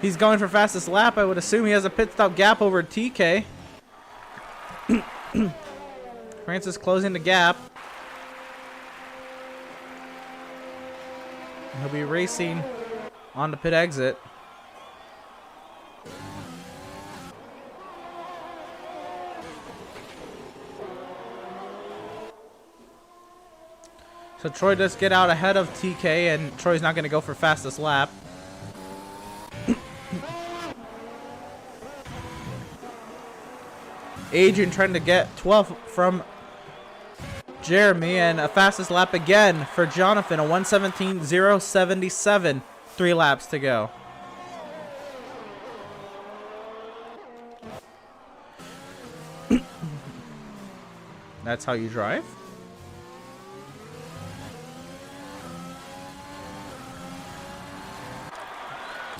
He's going for fastest lap. I would assume he has a pit stop gap over TK. Francis closing the gap. He'll be racing on the pit exit. So Troy does get out ahead of TK, and Troy's not going to go for fastest lap. Adrian trying to get 12th from Jeremy, and a fastest lap again for Jonathan, a 1:17.077. 3 laps to go. That's how you drive?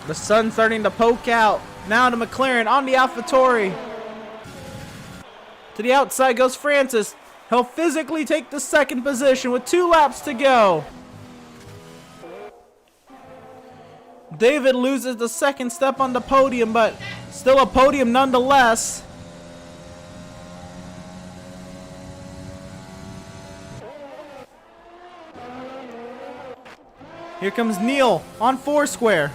The sun's starting to poke out. Now to McLaren on the AlphaTauri. To the outside goes Francis. He'll physically take the second position with 2 laps to go. David loses the second step on the podium, but still a podium nonetheless. Here comes Neil on Foursquare.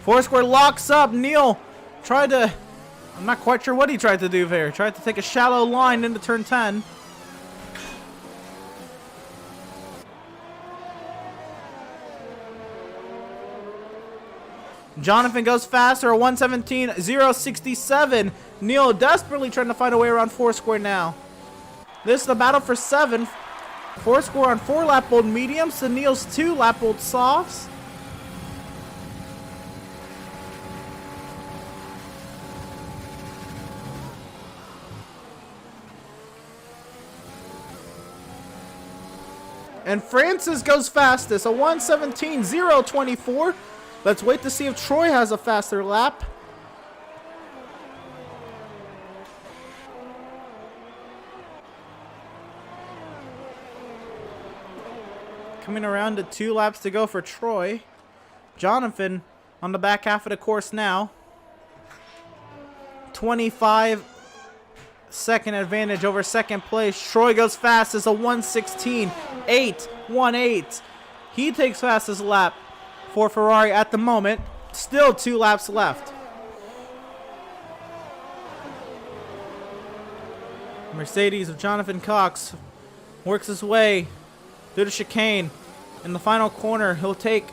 Foursquare locks up. Neil tried to... I'm not quite sure what he tried to do there. Tried to take a shallow line into turn 10. Jonathan goes faster, a 1:17.067. Neil desperately trying to find a way around Foursquare now. This is the battle for 7. Foursquare on 4 lap old mediums to Neil's 2 lap old softs. And Francis goes fastest, a 1:17.024. Let's wait to see if Troy has a faster lap. Coming around to 2 laps to go for Troy. Jonathan on the back half of the course now. 25-second advantage over second place. Troy goes fastest, a 1:16.818. He takes fastest lap for Ferrari at the moment. Still 2 laps left. Mercedes of Jonathan Cox works his way through the chicane. In the final corner, he'll take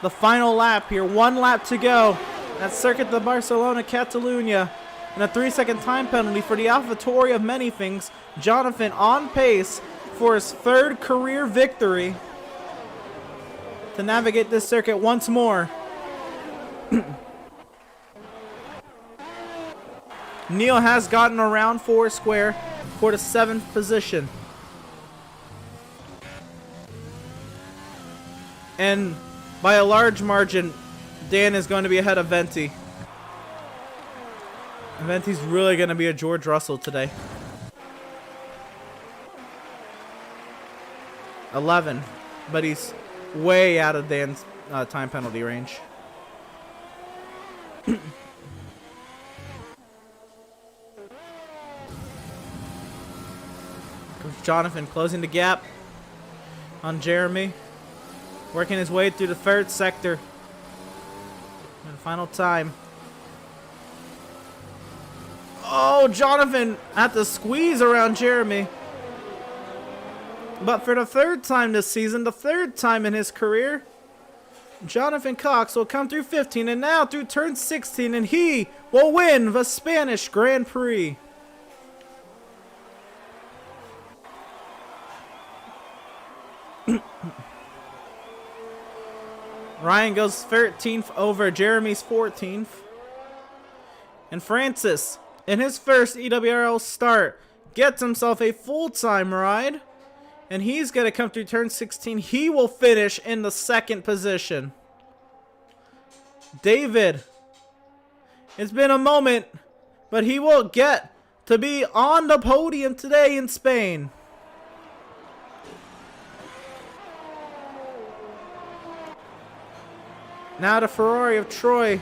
the final lap here. 1 lap to go at Circuit de Barcelona, Catalunya. And a 3-second time penalty for the AlphaTauri of many things. Jonathan on pace for his 3rd career victory to navigate this circuit once more. Neil has gotten around Foursquare for the 7th position. And by a large margin, Dan is going to be ahead of Venti. And Venti's really going to be a George Russell today. 11, but he's way out of Dan's time penalty range. Jonathan closing the gap on Jeremy. Working his way through the 3rd sector. And final time. Oh, Jonathan had to squeeze around Jeremy. But for the 3rd time this season, the 3rd time in his career, Jonathan Cox will come through 15 and now through turn 16, and he will win the Spanish Grand Prix. Ryan goes 13th over Jeremy's 14th. And Francis, in his first EWRL start, gets himself a full-time ride. And he's going to come through turn 16. He will finish in the 2nd position. David, it's been a moment, but he will get to be on the podium today in Spain. Now the Ferrari of Troy.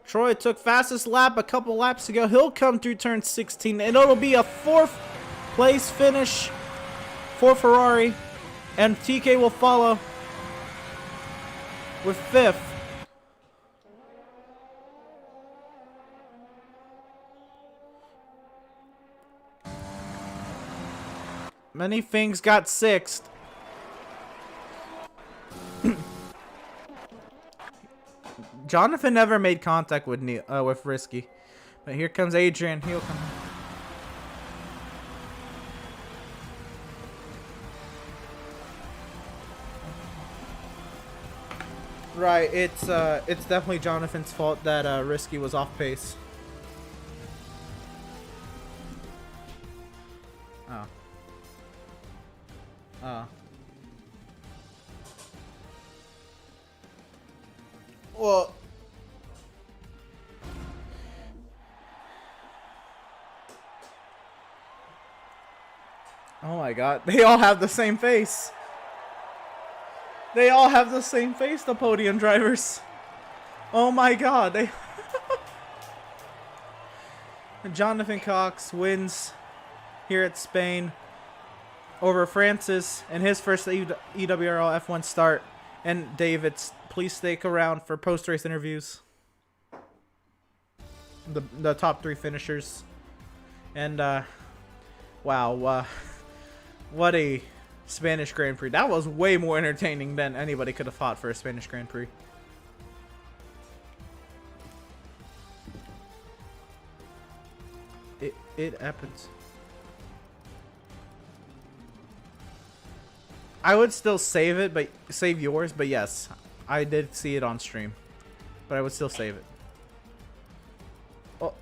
Troy took fastest lap a couple laps ago. He'll come through turn 16, and it'll be a 4th place finish for Ferrari. And TK will follow with 5th. Many things got 6th. Jonathan never made contact with Risky, but here comes Adrian. He'll come. Right, it's definitely Jonathan's fault that Risky was off pace. Oh. Well, oh my God, they all have the same face. They all have the same face, the podium drivers. Oh my God, they Jonathan Cox wins here at Spain. over Francis in his first EWRL F1 start. And David, please stick around for post-race interviews. The top 3 finishers. And wow, what a Spanish Grand Prix. That was way more entertaining than anybody could have thought for a Spanish Grand Prix. It happens. I would still save it, but save yours. But yes, I did see it on stream, but I would still save it. Well,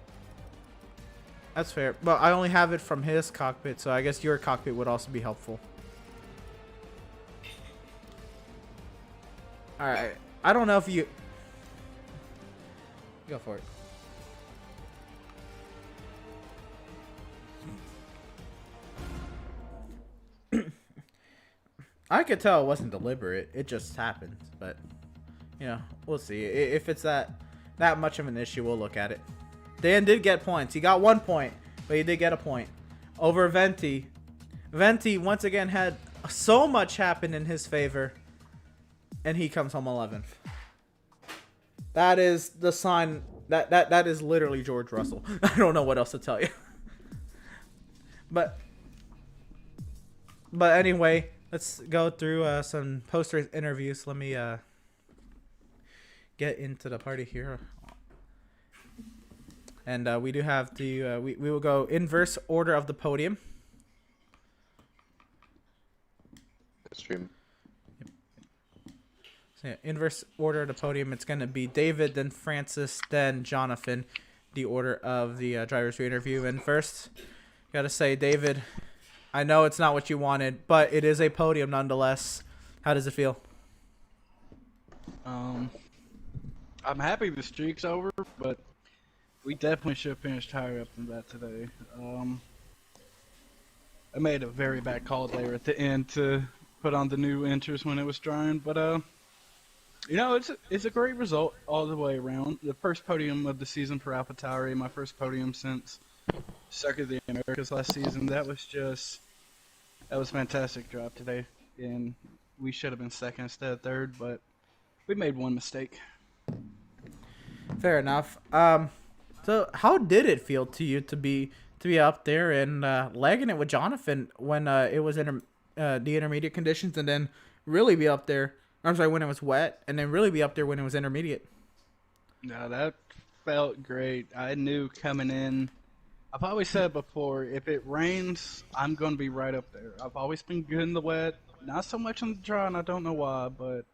that's fair. But I only have it from his cockpit, so I guess your cockpit would also be helpful. All right. I don't know if you go for it. I could tell it wasn't deliberate. It just happened. But, you know, we'll see. If it's that much of an issue, we'll look at it. Dan did get points. He got 1 point, but he did get a point. Over Venti. Venti, once again, had so much happen in his favor, and he comes home 11th. That is the sign. That is literally George Russell. I don't know what else to tell you. But anyway, let's go through some post-race interviews. Let me get into the party here. And we do have the we will go inverse order of the podium. Stream. Yep. So yeah, inverse order of the podium. It's going to be David, then Francis, then Jonathan. The order of the drivers we interview. And first, gotta say, David, I know it's not what you wanted, but it is a podium nonetheless. How does it feel? I'm happy the streak's over, but we definitely should have finished higher up than that today. I made a very bad call there at the end to put on the new enters when it was drying, but you know, it's a great result all the way around. The first podium of the season for AlphaTauri, my first podium since Circuit of the Americas last season. That was a fantastic job today, and we should have been second instead of third, but we made one mistake. Fair enough. So how did it feel to you to be up there and lagging it with Jonathan when it was in the intermediate conditions, and then really be up there? I'm sorry, when it was wet, and then really be up there when it was intermediate. No, that felt great. I knew coming in. I've always said before, if it rains, I'm going to be right up there. I've always been good in the wet, not so much on the dry, and I don't know why, but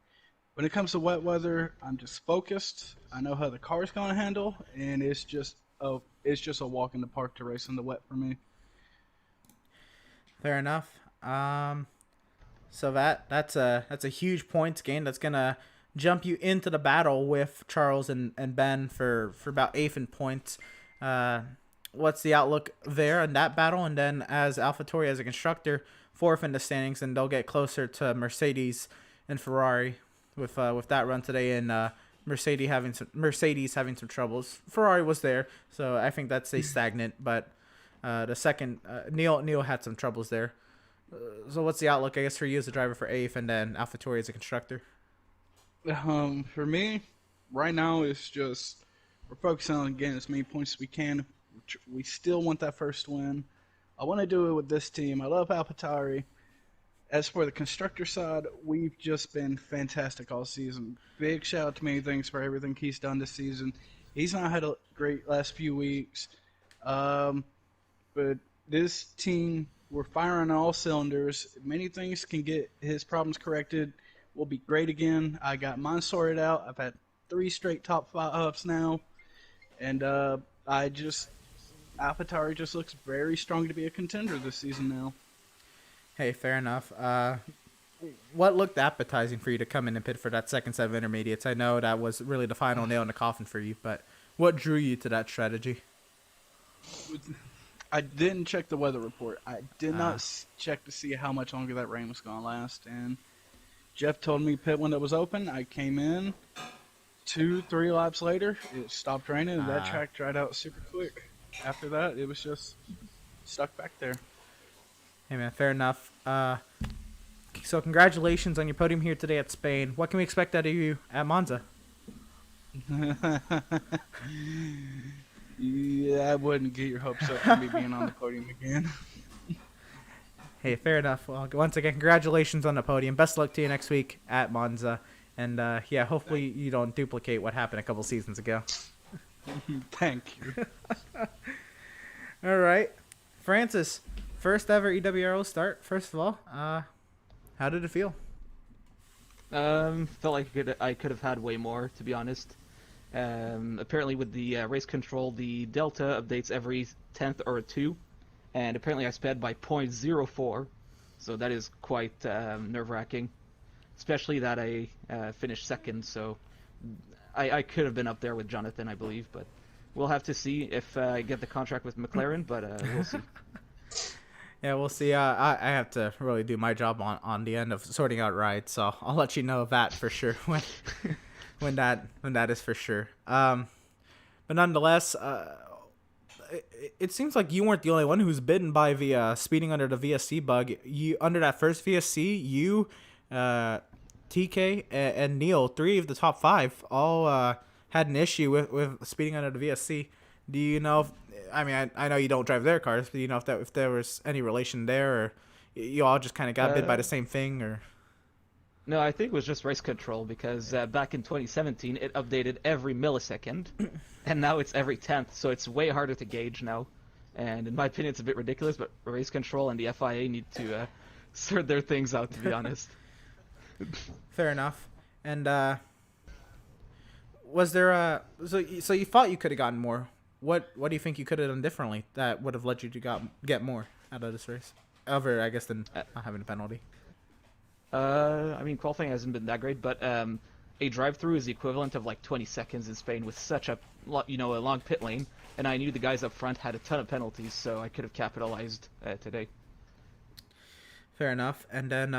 when it comes to wet weather, I'm just focused. I know how the car's going to handle, and it's just a walk in the park to race in the wet for me. Fair enough. So that's a huge points gain. That's gonna jump you into the battle with Charles and Ben for about 8th in points. What's the outlook there in that battle? And then as AlphaTauri as a constructor, 4th in the standings, and they'll get closer to Mercedes and Ferrari with that run today, and Mercedes having some troubles. Ferrari was there, so I think that's a stagnant. But the second Neil had some troubles there. So what's the outlook, I guess, for you as a driver for 8th, and then AlphaTauri as a constructor? For me, right now it's just we're focusing on getting as many points as we can. We still want that first win. I want to do it with this team. I love AlphaTauri. As for the constructor side, we've just been fantastic all season. Big shout out to Many Things for everything he's done this season. He's not had a great last few weeks. But this team, we're firing on all cylinders. Many Things can get his problems corrected. We'll be great again. I got mine sorted out. I've had 3 straight top 5s now. And AlphaTauri just looks very strong to be a contender this season now. Hey, fair enough. What looked appetizing for you to come in and pit for that second set of intermediates? I know that was really the final nail in the coffin for you, but what drew you to that strategy? I didn't check the weather report. I did not check to see how much longer that rain was going to last. And Jeff told me pit window was open. I came in 2-3 laps later. It stopped raining, and that track dried out super quick. After that, it was just stuck back there. Hey man, fair enough. So congratulations on your podium here today at Spain. What can we expect out of you at Monza? Yeah, I wouldn't get your hopes up for me being on the podium again. Hey, fair enough. Well, once again, congratulations on the podium. Best luck to you next week at Monza. And yeah, hopefully you don't duplicate what happened a couple seasons ago. Thank you. All right. Francis, first ever EWRL start, first of all. How did it feel? Felt like I could have had way more, to be honest. Apparently with the race control, the delta updates every 10th or 2, and apparently I sped by 0.04, so that is quite nerve-wracking, especially that I finished second, so I could have been up there with Jonathan, I believe, but we'll have to see if I get the contract with McLaren, but we'll see. Yeah, we'll see. I have to really do my job on the end of sorting out rides, so I'll let you know that for sure when that is for sure. But nonetheless, it seems like you weren't the only one who's bitten by the speeding under the VSC bug. You under that first VSC, you, TK, and Neil, 3 of the top 5, all had an issue with speeding under the VSC. Do you know if, I mean, I know you don't drive their cars, but you know if there was any relation there, or you all just kind of got bit by the same thing, or? No, I think it was just race control, because back in 2017 it updated every millisecond, and now it's every 10th, so it's way harder to gauge now. And in my opinion, it's a bit ridiculous, but race control and the FIA need to sort their things out, to be honest. Fair enough. And was there so you thought you could have gotten more? What do you think you could have done differently that would have led you to get more out of this race, other I guess than not having a penalty? I mean, qualifying hasn't been that great, but a drive-through is the equivalent of like 20 seconds in Spain with such a long pit lane, and I knew the guys up front had a ton of penalties, so I could have capitalized today. Fair enough. And then,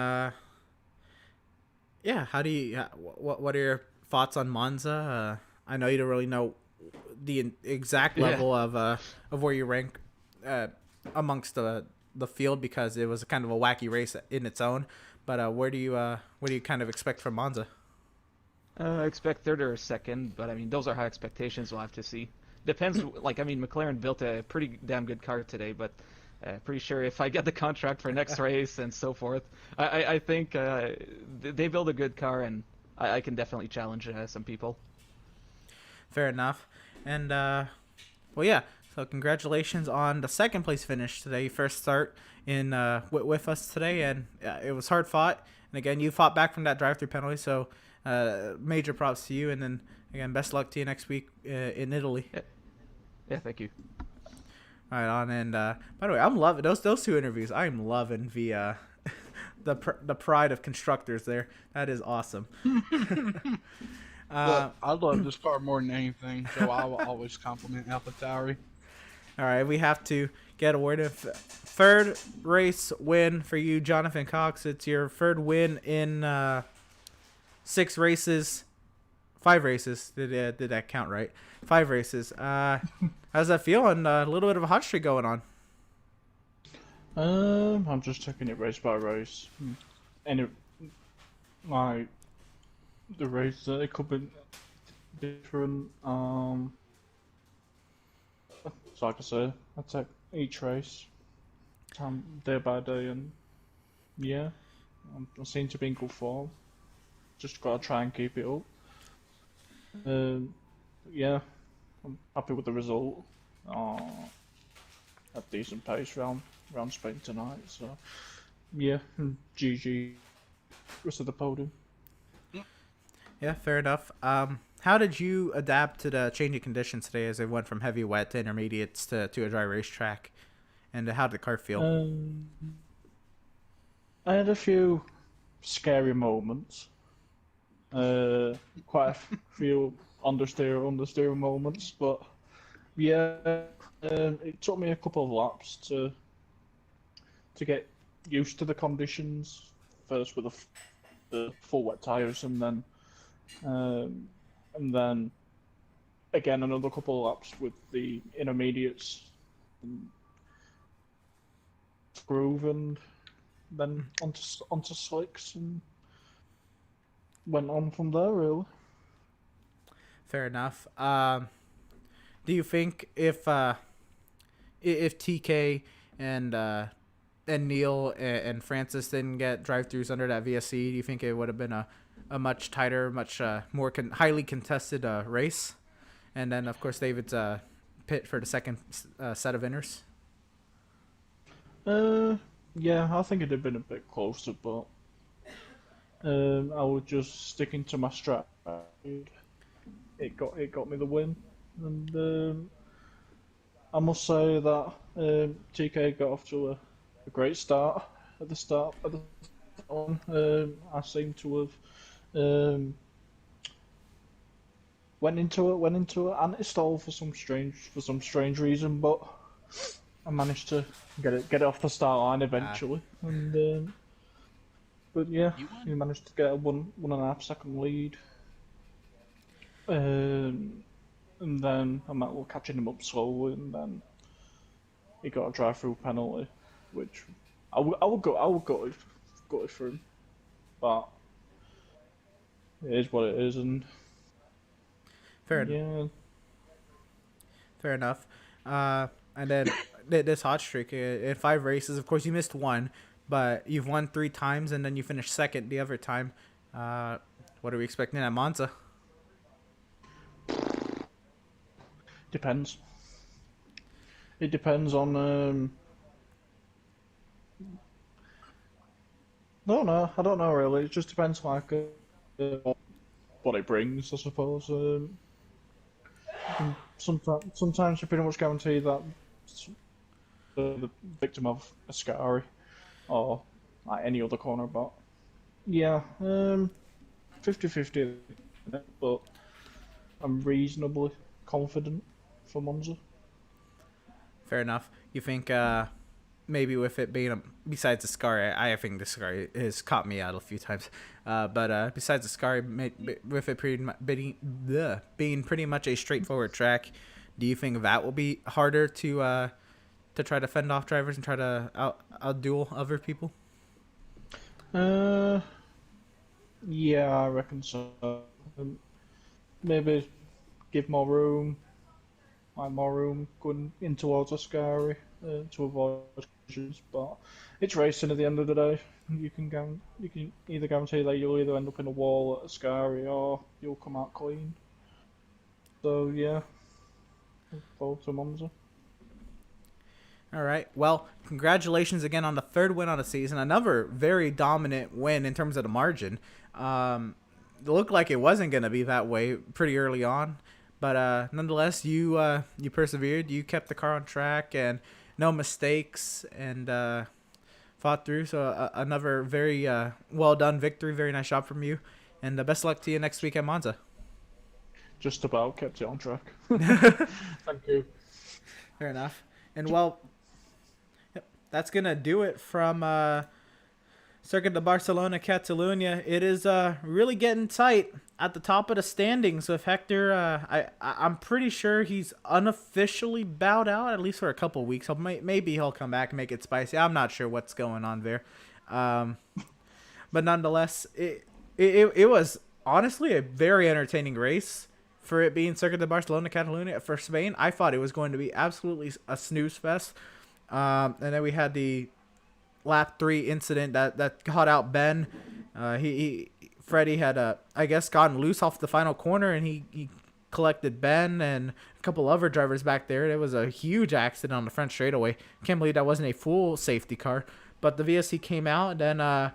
yeah, how do you? What are your thoughts on Monza? I know you don't really know the exact level of where you rank amongst the field, because it was kind of a wacky race in its own. But what do you kind of expect from Monza? I expect third or second, but I mean those are high expectations. We'll have to see. Depends. Like I mean, McLaren built a pretty damn good car today, but pretty sure if I get the contract for next race and so forth, I think they build a good car, and I can definitely challenge some people. Fair enough. And well, yeah. So congratulations on the second place finish today. First start in with us today, and it was hard fought. And again, you fought back from that drive-through penalty, so major props to you. And then again, best luck to you next week in Italy. Yeah, thank you. Right on. And by the way, I'm loving those 2 interviews. I'm loving the the pride of constructors there. That is awesome. Look, I love this car more than anything, so I will always compliment AlphaTauri. All right, we have to get a word of third race win for you, Jonathan Cox. It's your third win in 6 races, 5 races. Did that count right? 5 races. How's that feel? And a little bit of a hot streak going on. I'm just taking it race by race, and it, like the race, it could be different. So like I said, I take each race, day by day, and yeah, I seem to be in good form. Just gotta try and keep it up. Yeah, I'm happy with the result. A decent pace round Spain tonight, so yeah, GG. Rest of the podium. Yeah, fair enough. How did you adapt to the changing conditions today as it went from heavy wet to intermediates to a dry racetrack? And how did the car feel? I had a few scary moments. Quite a few understeer moments, but yeah, it took me a couple of laps to get used to the conditions. First with the full wet tires, and then again another couple of laps with the intermediates. groove, and then onto slicks, and went on from there, really. Fair enough. Do you think if TK and Neil and Francis didn't get drive-throughs under that VSC, do you think it would have been a much tighter, much more highly contested race? And then, of course, David's pit for the second set of inners. Yeah, I think it'd have been a bit closer, but I was just sticking to my strat. It got me the win, and I must say that TK got off to a great start at the start of the one. I seem to have went into it anti-stall for some strange reason, but I managed to get it off the start line eventually, and but yeah, we managed to get a 1.5 second lead, and then I met well catching him up slowly, and then he got a drive-through penalty, which I would go it for him, but it is what it is, and Fair enough. And then this hot streak in 5 races. Of course, you missed 1, but you've won 3 times, and then you finished second the other time. What are we expecting at Monza? Depends. It depends on. I don't know really. It just depends, like what it brings, I suppose. Sometimes you pretty much guarantee that the victim of a Ascari or like any other corner, but yeah, 50-50, but I'm reasonably confident for Monza. Fair enough. You think maybe with it being besides the scar, I think the scar has caught me out a few times. But besides the scar, with it being pretty much a straightforward track, do you think that will be harder to try to fend off drivers and try to outduel other people? Yeah, I reckon so. Maybe give more room going in towards Ascari to avoid collisions. But it's racing at the end of the day. You can either guarantee that you'll either end up in a wall at Ascari or you'll come out clean. So yeah, forward to Monza. All right. Well, congratulations again on the 3rd win on the season. Another very dominant win in terms of the margin. It looked like it wasn't going to be that way pretty early on, but nonetheless, you persevered. You kept the car on track and no mistakes, and fought through. So another very well done victory. Very nice job from you, and best of luck to you next week at Monza. Just about kept it on track. Thank you. Fair enough. And well, that's going to do it from Circuit de Barcelona, Catalunya. It is really getting tight at the top of the standings with Hector. I'm pretty sure he's unofficially bowed out, at least for a couple weeks. Maybe he'll come back and make it spicy. I'm not sure what's going on there. But nonetheless, it was honestly a very entertaining race. For it being Circuit de Barcelona, Catalunya for Spain, I thought it was going to be absolutely a snooze fest. And then we had the lap 3 incident that caught out Ben. Freddie had I guess gotten loose off the final corner, and he collected Ben and a couple other drivers back there. It was a huge accident on the front straightaway. Can't believe that wasn't a full safety car. But the VSC came out, and then a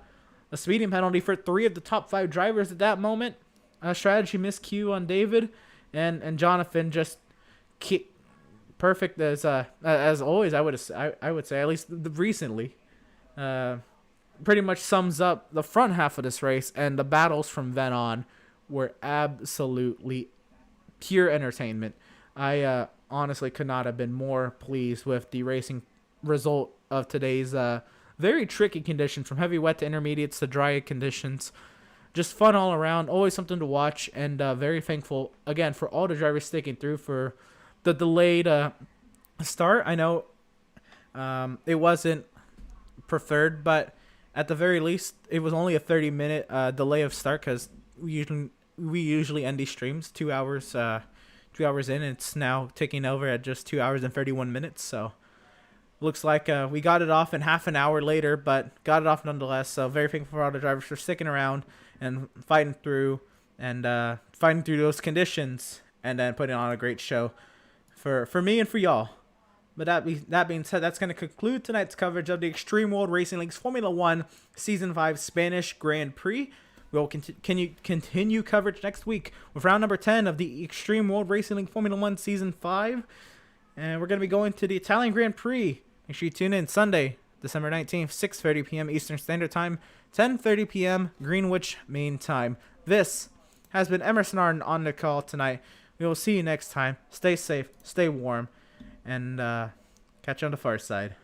speeding penalty for 3 of the top 5 drivers at that moment. A strategy miscue on David, and Jonathan just perfect as always. I would say at least recently, pretty much sums up the front half of this race, and the battles from then on were absolutely pure entertainment. I honestly could not have been more pleased with the racing result of today's very tricky conditions, from heavy wet to intermediates to dry conditions. Just fun all around, always something to watch, and very thankful, again, for all the drivers sticking through for the delayed start. I know it wasn't preferred, but at the very least, it was only a 30-minute delay of start because we usually end these streams 2 hours 2 hours in, and it's now ticking over at just 2 hours and 31 minutes. So looks like we got it off in half an hour later, but got it off nonetheless. So very thankful for all the drivers for sticking around and fighting through those conditions, and then putting on a great show for me and for y'all. But that being said, that's going to conclude tonight's coverage of the Extreme World Racing League's Formula 1 Season 5 Spanish Grand Prix. We will continue coverage next week with round number 10 of the Extreme World Racing League Formula 1 Season 5. And we're going to be going to the Italian Grand Prix. Make sure you tune in Sunday, December 19th, 6:30 p.m. Eastern Standard Time, 10:30 p.m. Greenwich Mean Time. This has been Emerson Arden on the call tonight. We will see you next time. Stay safe, stay warm, and catch you on the far side.